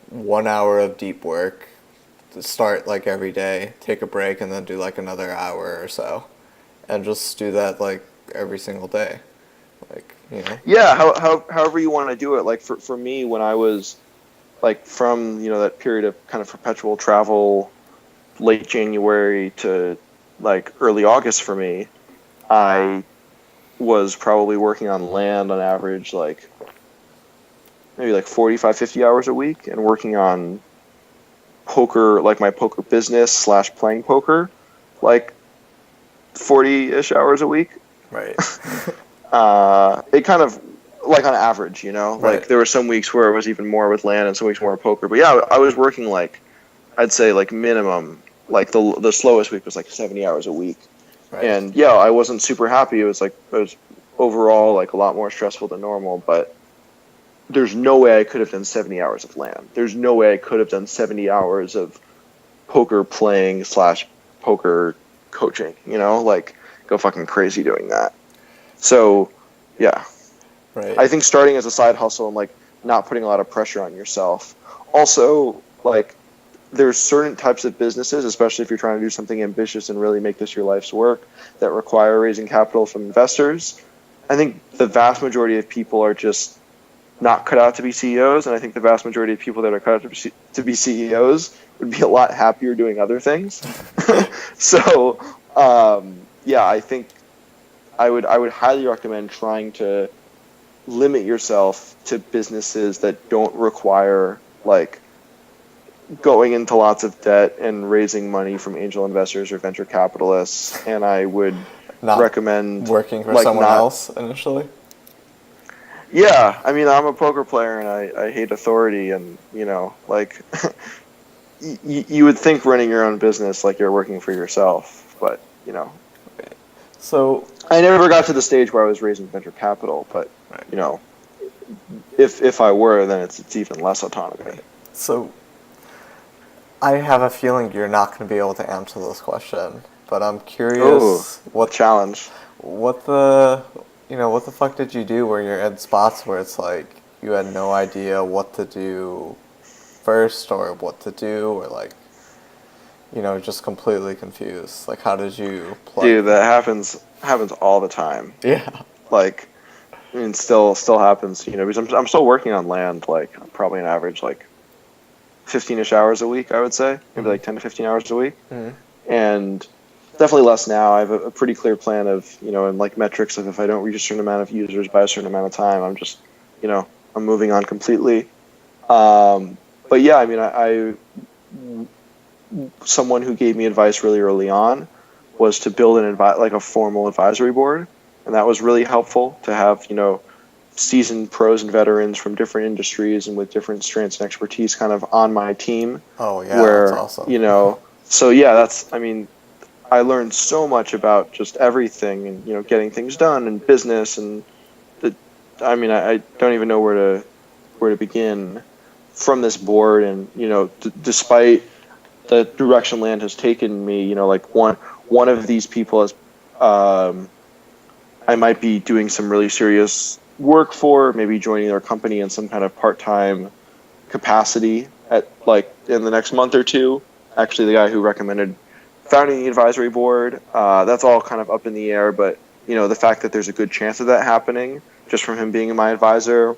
[SPEAKER 1] 1 hour of deep work to start every day, take a break, and then do another hour or so, and just do that every single day,
[SPEAKER 3] however you want to do it. For me, when I was from that period of kind of perpetual travel, late January to early August for me, I was probably working on land on average maybe 45, 50 hours a week, and working on poker, my poker business / playing poker 40-ish hours a week.
[SPEAKER 1] Right.
[SPEAKER 3] It kind of on average,
[SPEAKER 1] right.
[SPEAKER 3] There were some weeks where it was even more with land and some weeks more with poker. But yeah, I was working I'd say minimum, the slowest week was 70 hours a week.
[SPEAKER 1] Right.
[SPEAKER 3] And yeah, I wasn't super happy. It was it was overall a lot more stressful than normal, but there's no way I could have done 70 hours of land. There's no way I could have done 70 hours of poker playing / poker coaching, go fucking crazy doing that. So yeah.
[SPEAKER 1] Right.
[SPEAKER 3] I think starting as a side hustle and not putting a lot of pressure on yourself. Also, there's certain types of businesses, especially if you're trying to do something ambitious and really make this your life's work, that require raising capital from investors. I think the vast majority of people are just not cut out to be CEOs, and I think the vast majority of people that are cut out to be CEOs would be a lot happier doing other things. So, yeah, I think I would highly recommend trying to limit yourself to businesses that don't require like going into lots of debt and raising money from angel investors or venture capitalists. And I would
[SPEAKER 1] Not
[SPEAKER 3] recommend
[SPEAKER 1] working for
[SPEAKER 3] like
[SPEAKER 1] someone else initially.
[SPEAKER 3] Yeah, I mean, I'm a poker player and I hate authority, and like you would think running your own business like you're working for yourself, but
[SPEAKER 1] So
[SPEAKER 3] I never got to the stage where I was raising venture capital, but
[SPEAKER 1] right.
[SPEAKER 3] If I were, then it's even less autonomy.
[SPEAKER 1] So I have a feeling you're not going to be able to answer this question, but I'm curious
[SPEAKER 3] what challenge?
[SPEAKER 1] what the fuck did you do where you're in spots where it's like you had no idea what to do first or what to do, or like just completely confused? Like, how did you play?
[SPEAKER 3] Dude, that happens all the time.
[SPEAKER 1] Yeah.
[SPEAKER 3] Like, I mean, still happens, because I'm still working on land, like probably an average like 15-ish hours a week, I would say, maybe like 10 to 15 hours a week, and definitely less now. I have a pretty clear plan of, and like metrics of if I don't reach a certain amount of users by a certain amount of time, I'm just, I'm moving on completely. But yeah, I mean, I someone who gave me advice really early on was to build like a formal advisory board, and that was really helpful to have, seasoned pros and veterans from different industries and with different strengths and expertise kind of on my team.
[SPEAKER 1] Oh yeah,
[SPEAKER 3] where,
[SPEAKER 1] that's awesome.
[SPEAKER 3] So yeah, I learned so much about just everything and, getting things done and business and I don't even know where to begin from this board. And, despite the direction land has taken me, like one of these people is, I might be doing some really serious work for, maybe joining their company in some kind of part-time capacity at like in the next month or two. Actually, the guy who recommended founding the advisory board, that's all kind of up in the air, but the fact that there's a good chance of that happening just from him being my advisor.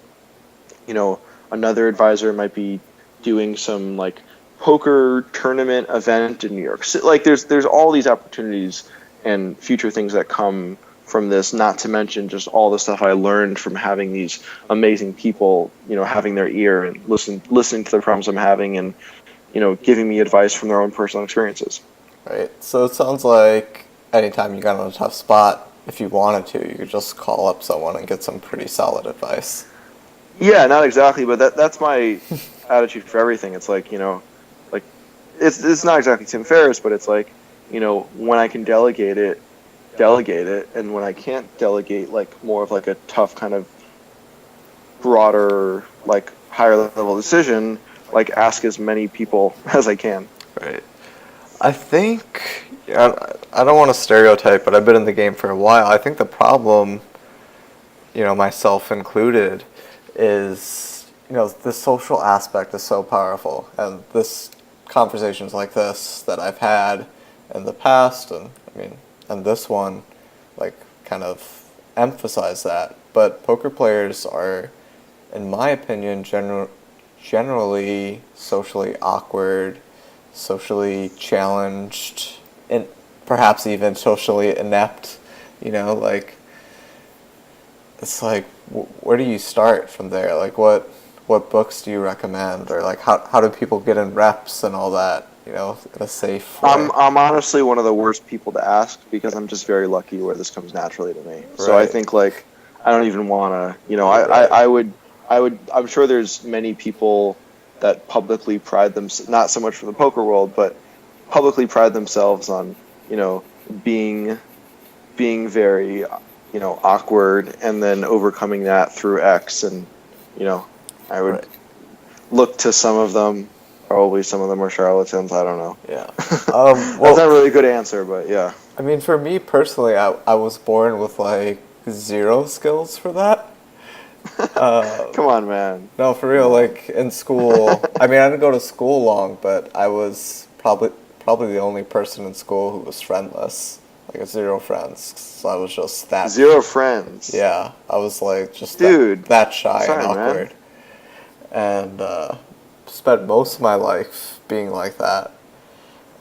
[SPEAKER 3] Another advisor might be doing some like poker tournament event in New York City. Like there's all these opportunities and future things that come from this, not to mention just all the stuff I learned from having these amazing people, having their ear and listening to the problems I'm having and, giving me advice from their own personal experiences.
[SPEAKER 1] Right. So it sounds like anytime you got in a tough spot, if you wanted to, you could just call up someone and get some pretty solid advice.
[SPEAKER 3] Yeah, not exactly, but that's my attitude for everything. It's like, like it's not exactly Tim Ferriss, but it's like, when I can delegate it, and when I can't delegate, like more of like a tough kind of broader, like higher level decision, like ask as many people as I can.
[SPEAKER 1] Right. I think, I don't want to stereotype, but I've been in the game for a while. I think the problem, myself included, is, the social aspect is so powerful. And conversations like this that I've had in the past, and this one, like, kind of emphasize that. But poker players are, in my opinion, generally socially awkward, socially challenged, and perhaps even socially inept. Like, it's like, where do you start from there? Like, what books do you recommend, or like how do people get in reps and all that? In a safe way?
[SPEAKER 3] I'm honestly one of the worst people to ask because I'm just very lucky where this comes naturally to me. Right. So I think like I don't even want to. I'm sure there's many people that publicly pride themselves, not so much for the poker world, but publicly pride themselves on, being very, awkward and then overcoming that through X. And, I would look to some of them. Probably some of them are charlatans. I don't know.
[SPEAKER 1] Yeah.
[SPEAKER 3] That's not really a good answer, but yeah.
[SPEAKER 1] I mean, for me personally, I was born with like zero skills for that.
[SPEAKER 3] Come on, man.
[SPEAKER 1] No, for real. Like in school, I mean, I didn't go to school long, but I was probably the only person in school who was friendless. Like zero friends. So I was just that.
[SPEAKER 3] Zero friends.
[SPEAKER 1] Yeah, I was like just
[SPEAKER 3] Dude,
[SPEAKER 1] that shy
[SPEAKER 3] sorry,
[SPEAKER 1] and
[SPEAKER 3] man.
[SPEAKER 1] awkward, and spent most of my life being like that.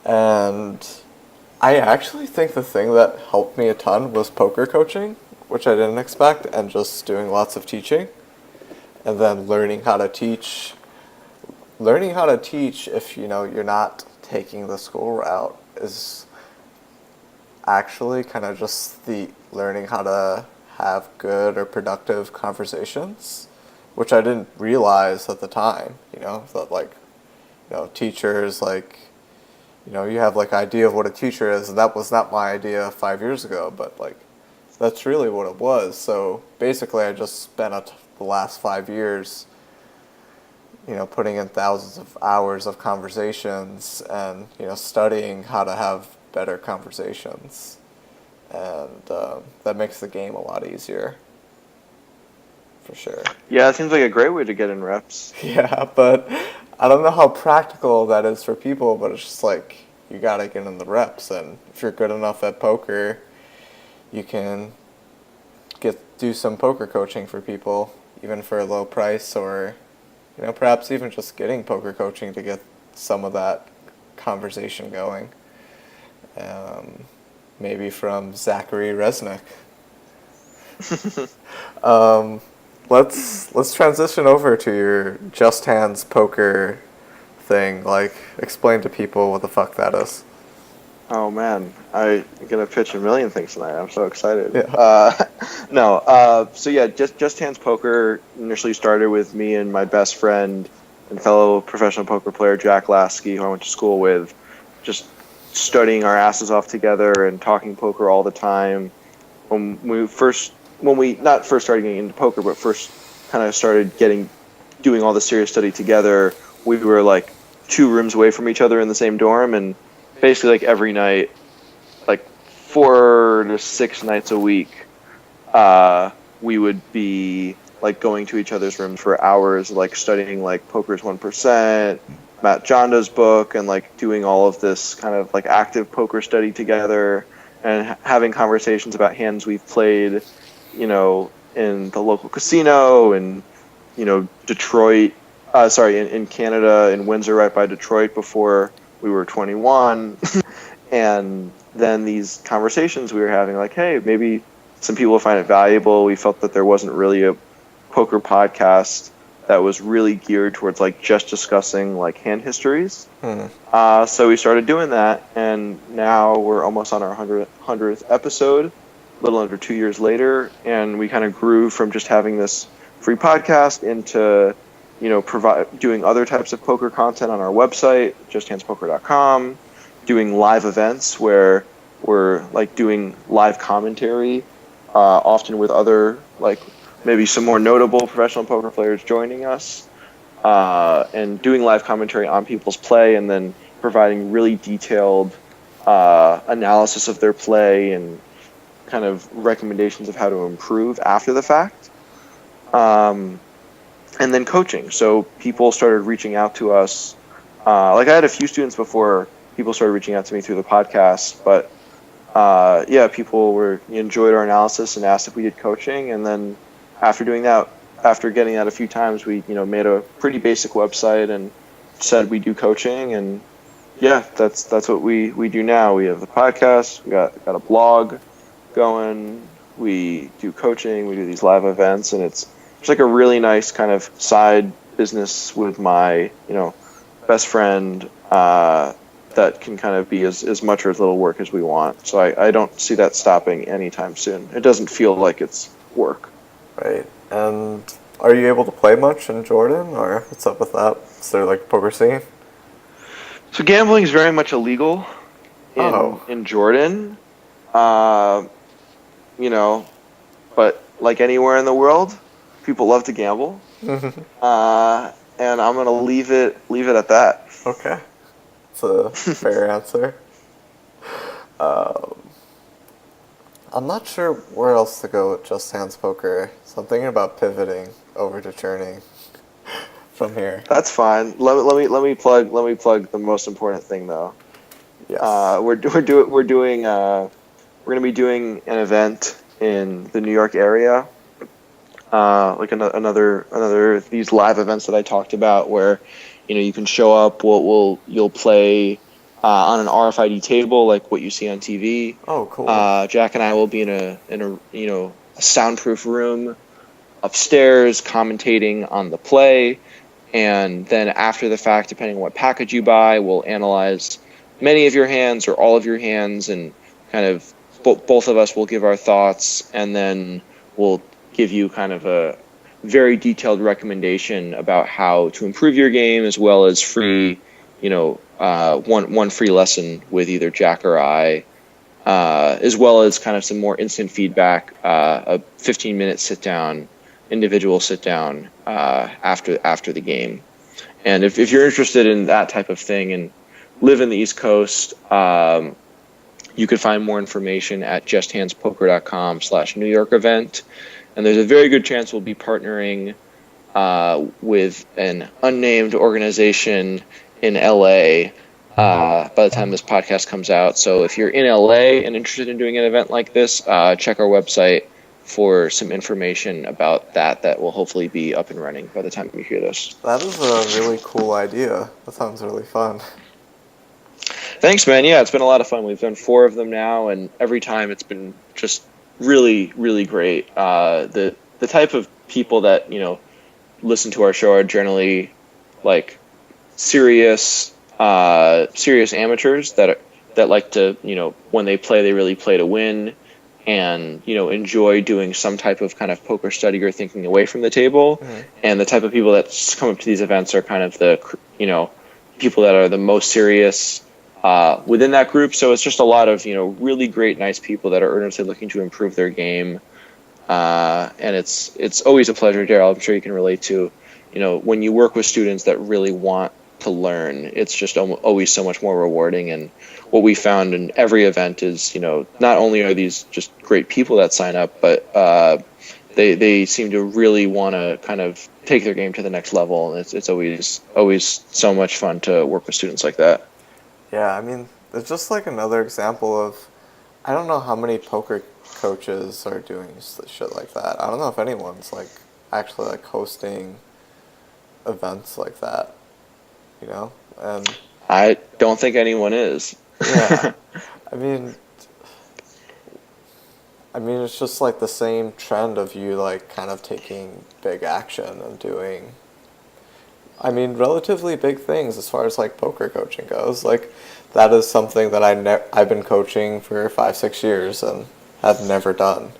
[SPEAKER 1] And I actually think the thing that helped me a ton was poker coaching, which I didn't expect, and just doing lots of teaching, and then learning how to teach. Learning how to teach if you're not taking the school route is actually kind of just the learning how to have good or productive conversations, which I didn't realize at the time. That like, teachers like, you have like idea of what a teacher is, and that was not my idea 5 years ago, but like, that's really what it was. So basically, I just spent the last 5 years, putting in thousands of hours of conversations and studying how to have better conversations, and that makes the game a lot easier, for sure.
[SPEAKER 3] Yeah, it seems like a great way to get in reps.
[SPEAKER 1] Yeah, but I don't know how practical that is for people, but it's just like you gotta get in the reps, and if you're good enough at poker, you can do some poker coaching for people, even for a low price, or perhaps even just getting poker coaching to get some of that conversation going. Maybe from Zachary Resnick. Let's transition over to your Just Hands poker thing. Like, explain to people what the fuck that is.
[SPEAKER 3] Oh man, I'm gonna pitch a million things tonight. I'm so excited.
[SPEAKER 1] Yeah.
[SPEAKER 3] So yeah, just Hands Poker initially started with me and my best friend and fellow professional poker player Jack Lasky, who I went to school with, just studying our asses off together and talking poker all the time. When we not first started getting into poker, but first kind of started doing all the serious study together, we were like 2 rooms away from each other in the same dorm, and basically like every night, like 4 to 6 nights a week, we would be like going to each other's rooms for hours, like studying like Poker's 1%, Matt Jonda's book, and like doing all of this kind of like active poker study together, and having conversations about hands we've played, in the local casino, and Detroit, in Canada, in Windsor, right by Detroit, before we were 21. And then these conversations we were having, like, hey, maybe some people find it valuable. We felt that there wasn't really a poker podcast that was really geared towards like just discussing like hand histories. So we started doing that, and now we're almost on our 100th episode, a little under 2 years later, and we kind of grew from just having this free podcast into doing other types of poker content on our website, justhandspoker.com, doing live events where we're like doing live commentary, often with other like maybe some more notable professional poker players joining us, and doing live commentary on people's play, and then providing really detailed analysis of their play and kind of recommendations of how to improve after the fact. And then coaching. So people started reaching out to us. Like I had a few students before people started reaching out to me through the podcast, but people enjoyed our analysis and asked if we did coaching. And then after doing that, after getting that a few times, we made a pretty basic website and said we do coaching. And yeah, that's what we do now. We have the podcast, we got a blog going, we do coaching, we do these live events, and it's like a really nice kind of side business with my best friend, that can kind of be as much or as little work as we want. So I don't see that stopping anytime soon. It doesn't feel like it's work.
[SPEAKER 1] Right. And are you able to play much in Jordan, or what's up with that? Is there like a poker scene?
[SPEAKER 3] So gambling is very much illegal in Jordan. But like anywhere in the world, people love to gamble. And I'm gonna leave it at that.
[SPEAKER 1] Okay. It's a fair answer. I'm not sure where else to go with Just Hands Poker, so I'm thinking about pivoting over to Churning from here.
[SPEAKER 3] That's fine. Let me plug the most important thing though.
[SPEAKER 1] Yes.
[SPEAKER 3] We're gonna be doing an event in the New York area, like another these live events that I talked about, where you can show up. You'll play on an RFID table like what you see on TV.
[SPEAKER 1] Oh, cool.
[SPEAKER 3] Jack and I will be in a soundproof room upstairs, commentating on the play, and then after the fact, depending on what package you buy, we'll analyze many of your hands or all of your hands, and kind of both of us will give our thoughts, and then we'll give you kind of a very detailed recommendation about how to improve your game, as well as free, one free lesson with either Jack or I, as well as kind of some more instant feedback, a 15-minute individual sit down after the game. And if you're interested in that type of thing and live in the East Coast, you can find more information at justhandspoker.com/New York event. And there's a very good chance we'll be partnering with an unnamed organization in LA by the time this podcast comes out. So if you're in LA and interested in doing an event like this, check our website for some information about that will hopefully be up and running by the time you hear this.
[SPEAKER 1] That is a really cool idea. That sounds really fun.
[SPEAKER 3] Thanks, man. Yeah, it's been a lot of fun. We've done 4 of them now, and every time it's been just really, really great. The type of people that listen to our show are generally like serious amateurs that like to when they play, they really play to win, and enjoy doing some type of kind of poker study or thinking away from the table.
[SPEAKER 1] Mm-hmm.
[SPEAKER 3] And the type of people that come up to these events are kind of the people that are the most serious within that group. So it's just a lot of really great, nice people that are earnestly looking to improve their game, and it's always a pleasure, Daryl. I'm sure you can relate to when you work with students that really want to learn. It's just always so much more rewarding. And what we found in every event is not only are these just great people that sign up, but they seem to really want to kind of take their game to the next level. And it's always so much fun to work with students like that.
[SPEAKER 1] Yeah, I mean, it's just like another example of, I don't know how many poker coaches are doing shit like that. I don't know if anyone's like actually like hosting events like that, and
[SPEAKER 3] I don't think anyone is.
[SPEAKER 1] Yeah, I mean, it's just like the same trend of you like kind of taking big action and doing, relatively big things as far as like poker coaching goes. Like that is something that I've been coaching for 5-6 years and have never done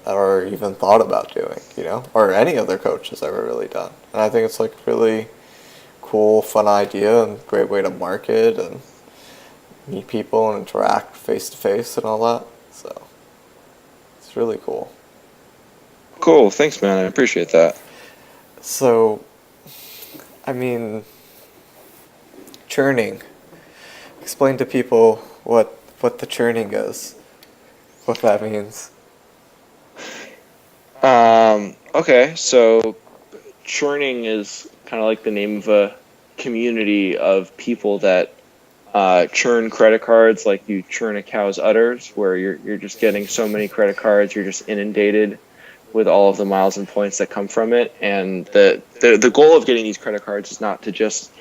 [SPEAKER 1] or even thought about doing, or any other coach has ever really done. And I think it's like really cool, fun idea and great way to market and meet people and interact face to face and all that. So it's really cool.
[SPEAKER 3] Cool. Thanks, man. I appreciate that.
[SPEAKER 1] So, churning. Explain to people what the churning is, what that means.
[SPEAKER 3] Okay, so churning is kind of like the name of a community of people that churn credit cards like you churn a cow's udders, where you're just getting so many credit cards, you're just inundated with all of the miles and points that come from it. And the goal of getting these credit cards is not to just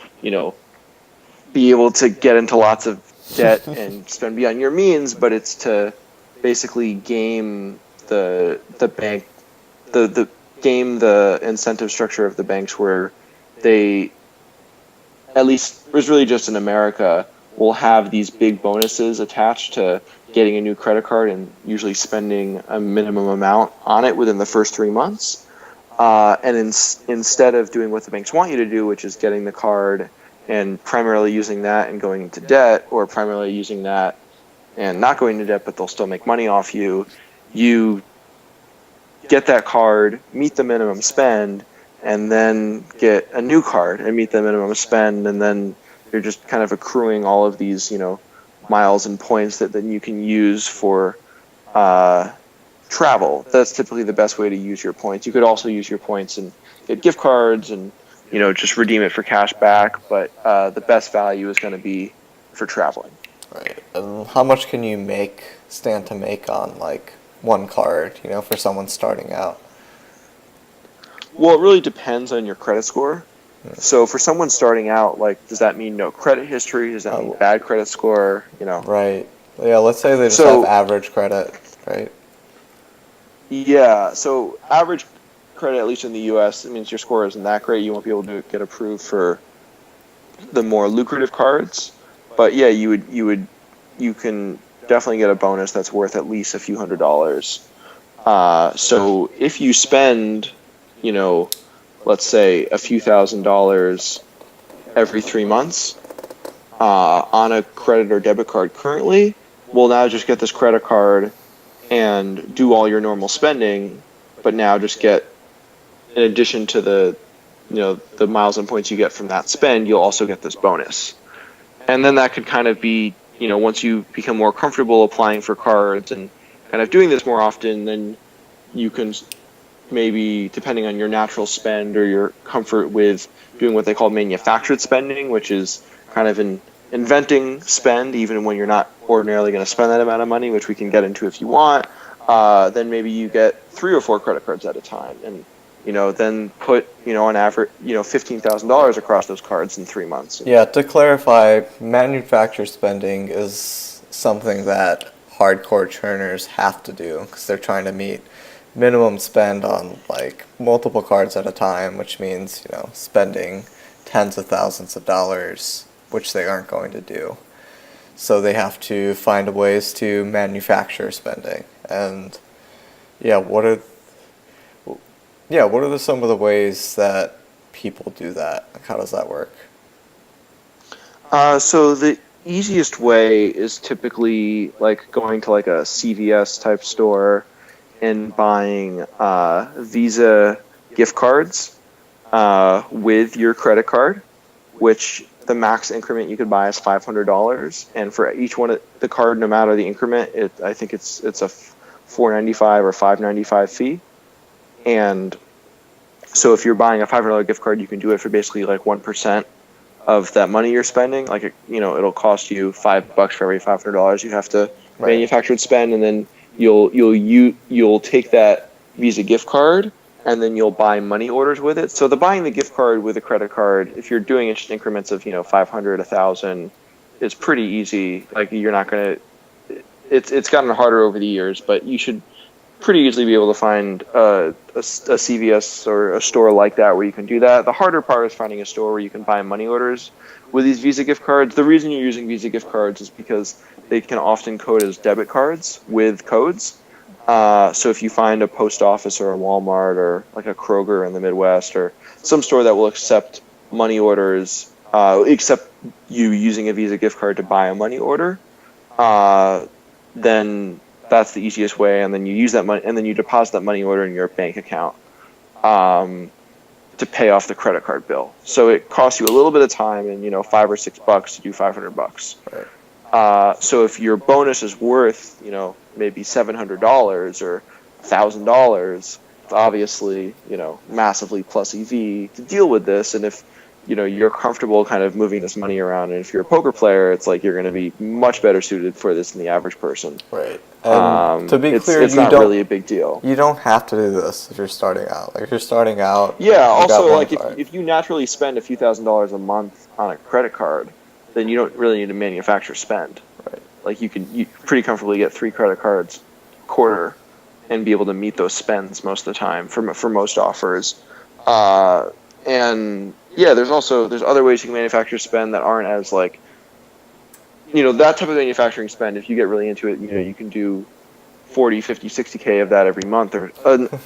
[SPEAKER 3] be able to get into lots of debt and spend beyond your means, but it's to basically game the bank, game the incentive structure of the banks, where they, at least it was really just in America, will have these big bonuses attached to getting a new credit card and usually spending a minimum amount on it within the first 3 months. And instead of doing what the banks want you to do, which is getting the card and primarily using that and going into debt, or primarily using that and not going into debt, but they'll still make money off you, you get that card, meet the minimum spend, and then get a new card and meet the minimum spend, and then you're just kind of accruing all of these, miles and points that then you can use for travel. That's typically the best way to use your points. You could also use your points and get gift cards and just redeem it for cash back. But the best value is going to be for traveling.
[SPEAKER 1] Right. And how much can you stand to make on like one card, for someone starting out?
[SPEAKER 3] Well, it really depends on your credit score. So for someone starting out, like, does that mean no credit history? Does that mean bad credit score?
[SPEAKER 1] Right. Yeah, let's say they just have average credit, right?
[SPEAKER 3] Yeah, so average credit, at least in the U.S., it means your score isn't that great. You won't be able to get approved for the more lucrative cards. But yeah, you can definitely get a bonus that's worth at least a few $100s. So if you spend, let's say a few $1,000s every 3 months on a credit or debit card currently, we'll now just get this credit card and do all your normal spending, but now just get, in addition to the miles and points you get from that spend, you'll also get this bonus. And then that could kind of be, once you become more comfortable applying for cards and kind of doing this more often, then you can maybe, depending on your natural spend or your comfort with doing what they call manufactured spending, which is kind of an inventing spend, even when you're not ordinarily going to spend that amount of money, which we can get into if you want, then maybe you get 3 or 4 credit cards at a time. And then put, on average, $15,000 across those cards in 3 months.
[SPEAKER 1] Yeah, to clarify, manufacturer spending is something that hardcore churners have to do because they're trying to meet minimum spend on like multiple cards at a time, which means, spending tens of thousands of dollars, which they aren't going to do. So they have to find ways to manufacture spending. And what are some of the ways that people do that? Like, how does that work?
[SPEAKER 3] So the easiest way is typically like going to like a CVS type store and buying Visa gift cards with your credit card, which the max increment you could buy is $500, and for each one of the card, no matter the increment, I think it's a $4.95 or $5.95 fee. And so if you're buying a $500 gift card, you can do it for basically like 1% of that money you're spending. Like, it'll cost you $5 for every $500 you have to manufactured spend, and then you'll take that Visa gift card and then you'll buy money orders with it. So buying the gift card with a credit card, if you're doing it in increments of 500, 1,000, is pretty easy. Like, you're not gonna. It's gotten harder over the years, but you should pretty easily be able to find a CVS or a store like that where you can do that. The harder part is finding a store where you can buy money orders with these Visa gift cards. The reason you're using Visa gift cards is because they can often code as debit cards with codes. So if you find a post office or a Walmart or like a Kroger in the Midwest or some store that will accept money orders, accept you using a Visa gift card to buy a money order, then that's the easiest way. And then you use that money, and then you deposit that money order in your bank account to pay off the credit card bill. So it costs you a little bit of time and $5 or $6 to do $500.
[SPEAKER 1] Right.
[SPEAKER 3] So if your bonus is worth maybe $700 or $1,000, obviously massively plus EV to deal with this. And if you're comfortable kind of moving this money around, and if you're a poker player, it's like you're going to be much better suited for this than the average person.
[SPEAKER 1] Right. And to be clear,
[SPEAKER 3] it's not really a big deal.
[SPEAKER 1] You don't have to do this if you're starting out. Like, if you're starting out,
[SPEAKER 3] yeah. Also, like if you naturally spend a few $1,000s a month on a credit card, then you don't really need to manufacture spend.
[SPEAKER 1] Right.
[SPEAKER 3] Like, you pretty comfortably get 3 credit cards a quarter and be able to meet those spends most of the time for most offers. And yeah, there's other ways you can manufacture spend that aren't as like, that type of manufacturing spend. If you get really into it, you can do 40, 50, 60K of that every month, or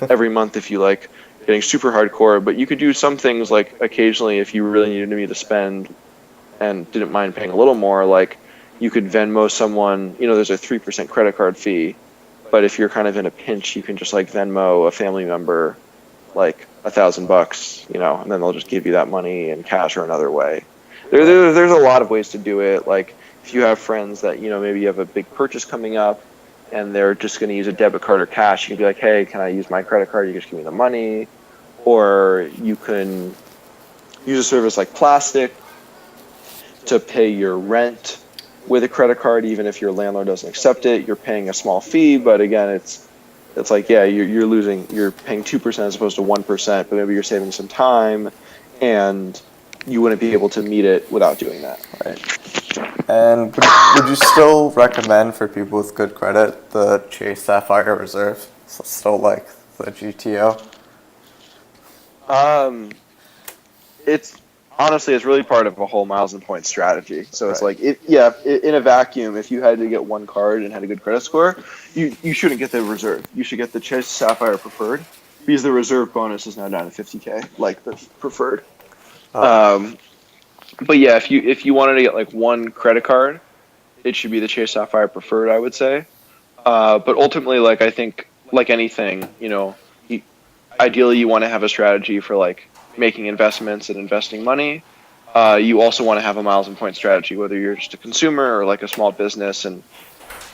[SPEAKER 3] every month if you like getting super hardcore. But you could do some things like occasionally if you really needed me to spend and didn't mind paying a little more, like you could Venmo someone. There's a 3% credit card fee, but if you're kind of in a pinch, you can just like Venmo a family member like $1,000, and then they'll just give you that money in cash or another way. There's a lot of ways to do it. Like if you have friends that maybe you have a big purchase coming up, and they're just going to use a debit card or cash, you can be like, hey, can I use my credit card? You just give me the money. Or you can use a service like Plastic to pay your rent with a credit card, even if your landlord doesn't accept it. You're paying a small fee, but again, it's like, yeah, you're paying 2% as opposed to 1%, but maybe you're saving some time, and you wouldn't be able to meet it without doing that.
[SPEAKER 1] Right. And would you still recommend for people with good credit the Chase Sapphire Reserve? So still like the GTO?
[SPEAKER 3] It's honestly, it's really part of a whole miles and points strategy. So it's
[SPEAKER 1] Right.
[SPEAKER 3] like, in a vacuum, if you had to get one card and had a good credit score, you shouldn't get the reserve. You should get the Chase Sapphire Preferred, because the reserve bonus is now down to 50K, like the preferred. But yeah, if you wanted to get like one credit card, it should be the Chase Sapphire Preferred, I would say. But ultimately, like, I think, like anything, ideally you want to have a strategy for like making investments and investing money. You also want to have a miles and points strategy, whether you're just a consumer or like a small business. And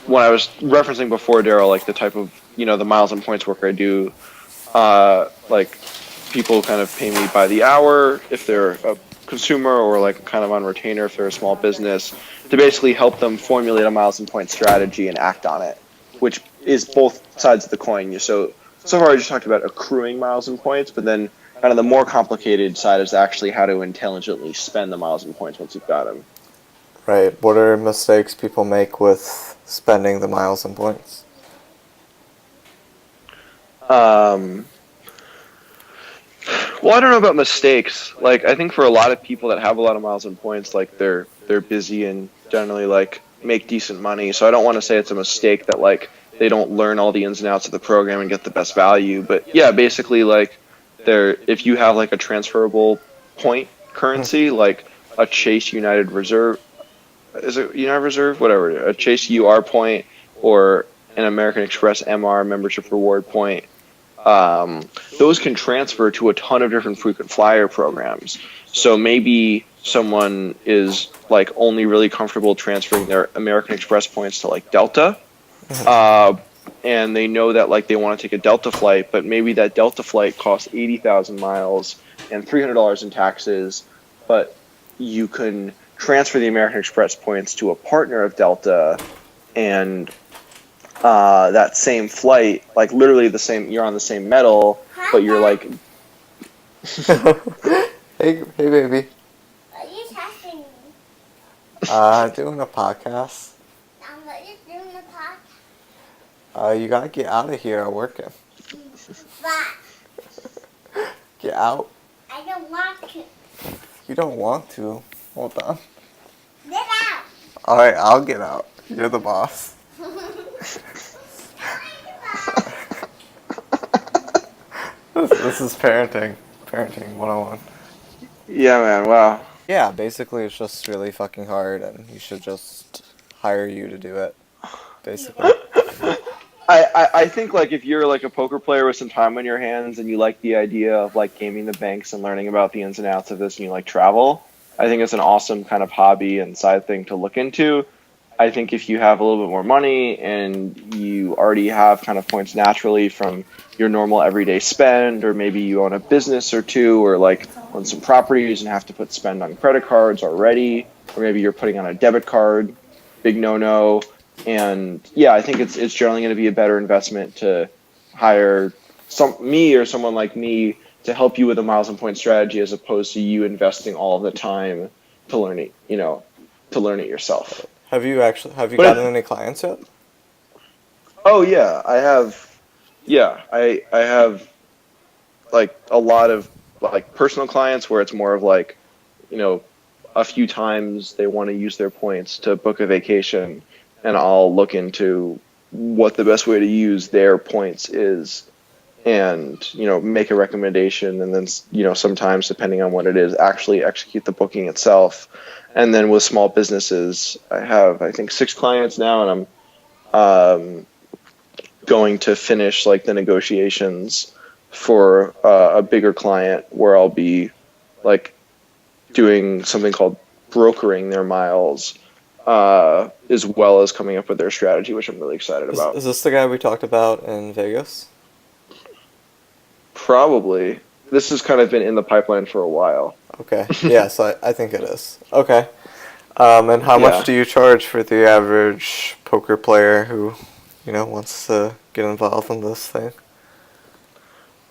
[SPEAKER 3] when I was referencing before, Daryl, like the type of, the miles and points work I do, like people kind of pay me by the hour if they're a consumer, or like kind of on retainer if they're a small business, to basically help them formulate a miles and points strategy and act on it, which is both sides of the coin. So far I just talked about accruing miles and points, but then kind of the more complicated side is actually how to intelligently spend the miles and points once you've got them.
[SPEAKER 1] Right. What are mistakes people make with spending the miles and points?
[SPEAKER 3] Well, I don't know about mistakes. Like, I think for a lot of people that have a lot of miles and points, like they're busy and generally like make decent money. So I don't want to say it's a mistake that like they don't learn all the ins and outs of the program and get the best value. But yeah, basically like if you have like a transferable point currency, like a Chase United Reserve, is it United Reserve? Whatever, a Chase UR point or an American Express MR membership reward point. Those can transfer to a ton of different frequent flyer programs. So maybe someone is like only really comfortable transferring their American Express points to like Delta, and they know that like they want to take a Delta flight, but maybe that Delta flight costs 80,000 miles and $300 in taxes, but you can transfer the American Express points to a partner of Delta, and that same flight, like literally the same, you're on the same metal, but you're like...
[SPEAKER 1] Hey baby.
[SPEAKER 4] What are you texting me?
[SPEAKER 1] Doing a podcast.
[SPEAKER 4] What are you doing the podcast?
[SPEAKER 1] You gotta get out of here. I'm working.
[SPEAKER 4] But
[SPEAKER 1] Get out.
[SPEAKER 4] I don't want to.
[SPEAKER 1] You don't want to. Hold on.
[SPEAKER 4] Get out.
[SPEAKER 1] Alright, I'll get out. You're the boss. This is parenting. Parenting 101.
[SPEAKER 3] Yeah, man, wow.
[SPEAKER 1] Yeah, basically it's just really fucking hard and you should just hire you to do it. Basically.
[SPEAKER 3] I think like if you're like a poker player with some time on your hands and you like the idea of like gaming the banks and learning about the ins and outs of this, and you like travel, I think it's an awesome kind of hobby and side thing to look into. I think if you have a little bit more money and you already have kind of points naturally from your normal everyday spend, or maybe you own a business or two, or like own some properties and have to put spend on credit cards already, or maybe you're putting on a debit card, big no-no. And yeah, I think it's generally going to be a better investment to hire me or someone like me to help you with a miles and points strategy, as opposed to you investing all of the time to learn it, to learn it yourself.
[SPEAKER 1] Have you gotten any clients yet?
[SPEAKER 3] Oh yeah, I have. Yeah, I have like a lot of like personal clients where it's more of like, a few times they want to use their points to book a vacation, and I'll look into what the best way to use their points is, and make a recommendation, and then sometimes, depending on what it is, actually execute the booking itself. And then with small businesses, I have, I think, 6 clients now, and I'm going to finish like the negotiations for a bigger client, where I'll be like doing something called brokering their miles, as well as coming up with their strategy, which I'm really excited about.
[SPEAKER 1] Is this the guy we talked about in Vegas?
[SPEAKER 3] Probably. This has kind of been in the pipeline for a while.
[SPEAKER 1] Okay. Yes, I think it is. Okay. And how
[SPEAKER 3] Yeah.
[SPEAKER 1] much do you charge for the average poker player who, wants to get involved in this thing?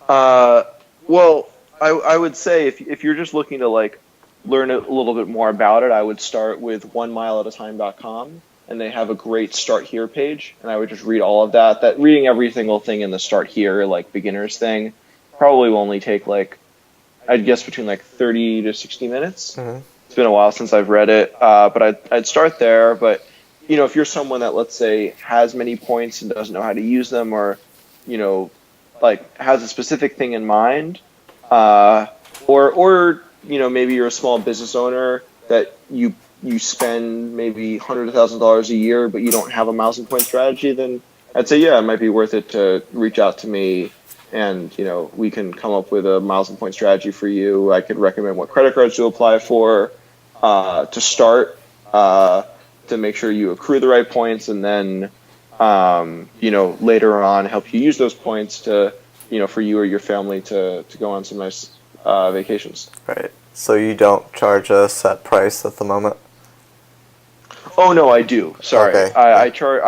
[SPEAKER 3] Well, I would say if you're just looking to like learn a little bit more about it, I would start with onemileatatime.com, and they have a great start here page, and I would just read all of that. That reading every single thing in the start here, like beginners thing, probably will only take like, I'd guess between like 30 to 60 minutes.
[SPEAKER 1] Mm-hmm.
[SPEAKER 3] It's been a while since I've read it, but I'd start there. But if you're someone that, let's say, has many points and doesn't know how to use them, or like has a specific thing in mind, or maybe you're a small business owner that you spend maybe hundreds of thousands of dollars a year, but you don't have a miles and point strategy, then I'd say it might be worth it to reach out to me, and we can come up with a miles and point strategy for you. I could recommend what credit cards to apply for to start, to make sure you accrue the right points, and then later on help you use those points to for you or your family to go on some nice vacations.
[SPEAKER 1] Right. So you don't charge a set price at the moment?
[SPEAKER 3] Oh no, I do. Sorry,
[SPEAKER 1] Okay.
[SPEAKER 3] I charge.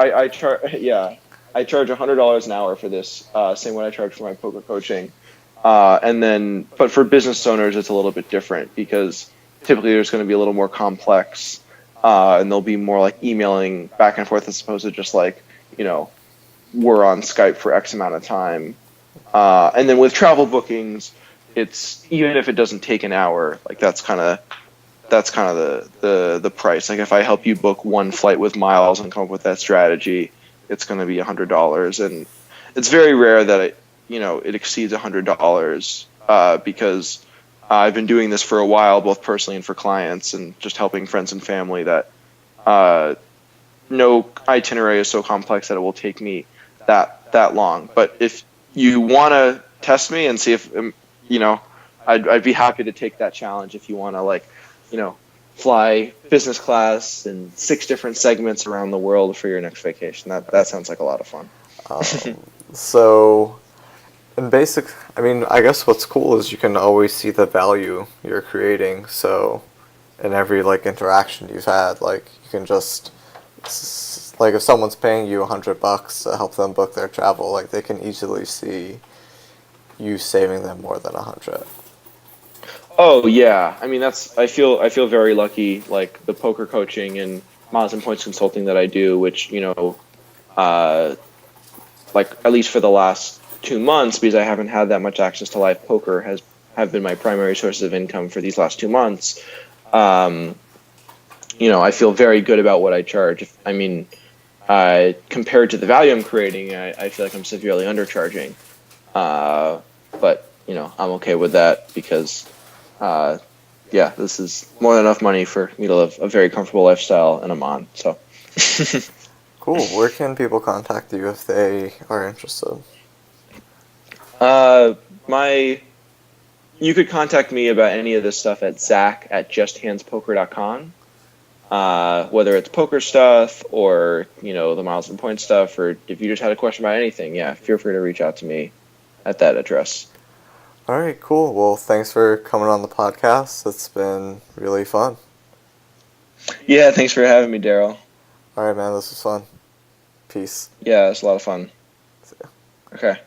[SPEAKER 3] I charge $100 an hour for this. Same what I charge for my poker coaching. And then, but for business owners, it's a little bit different because typically there's going to be a little more complex, and there'll be more like emailing back and forth as opposed to just like we're on Skype for X amount of time. And then with travel bookings, it's even if it doesn't take an hour, like that's kind of the price. Like if I help you book one flight with miles and come up with that strategy, it's going to be $100, and it's very rare that it exceeds $100, because I've been doing this for a while, both personally and for clients, and just helping friends and family that no itinerary is so complex that it will take me that long. But if you want to test me and see if I'd be happy to take that challenge if you want to fly business class in 6 different segments around the world for your next vacation. That sounds like a lot of fun.
[SPEAKER 1] So, in basic, I guess what's cool is you can always see the value you're creating. So, in every interaction you've had, you can just if someone's paying you $100 to help them book their travel, they can easily see you saving them more than $100.
[SPEAKER 3] Oh yeah, I feel very lucky. Like the poker coaching and miles and points consulting that I do, which at least for the last 2 months, because I haven't had that much access to live poker, have been my primary sources of income for these last 2 months. I feel very good about what I charge. Compared to the value I'm creating, I feel like I'm severely undercharging. But I'm okay with that because. This is more than enough money for me to live a very comfortable lifestyle in Amman. So,
[SPEAKER 1] cool. Where can people contact you if they are interested?
[SPEAKER 3] You could contact me about any of this stuff at zach@justhandspoker.com. Whether it's poker stuff or the miles and points stuff, or if you just had a question about anything, feel free to reach out to me at that address.
[SPEAKER 1] All right, cool. Well, thanks for coming on the podcast. It's been really fun.
[SPEAKER 3] Yeah, thanks for having me, Daryl.
[SPEAKER 1] All right, man. This was fun. Peace.
[SPEAKER 3] Yeah, it's a lot of fun.
[SPEAKER 1] See ya.
[SPEAKER 3] Okay.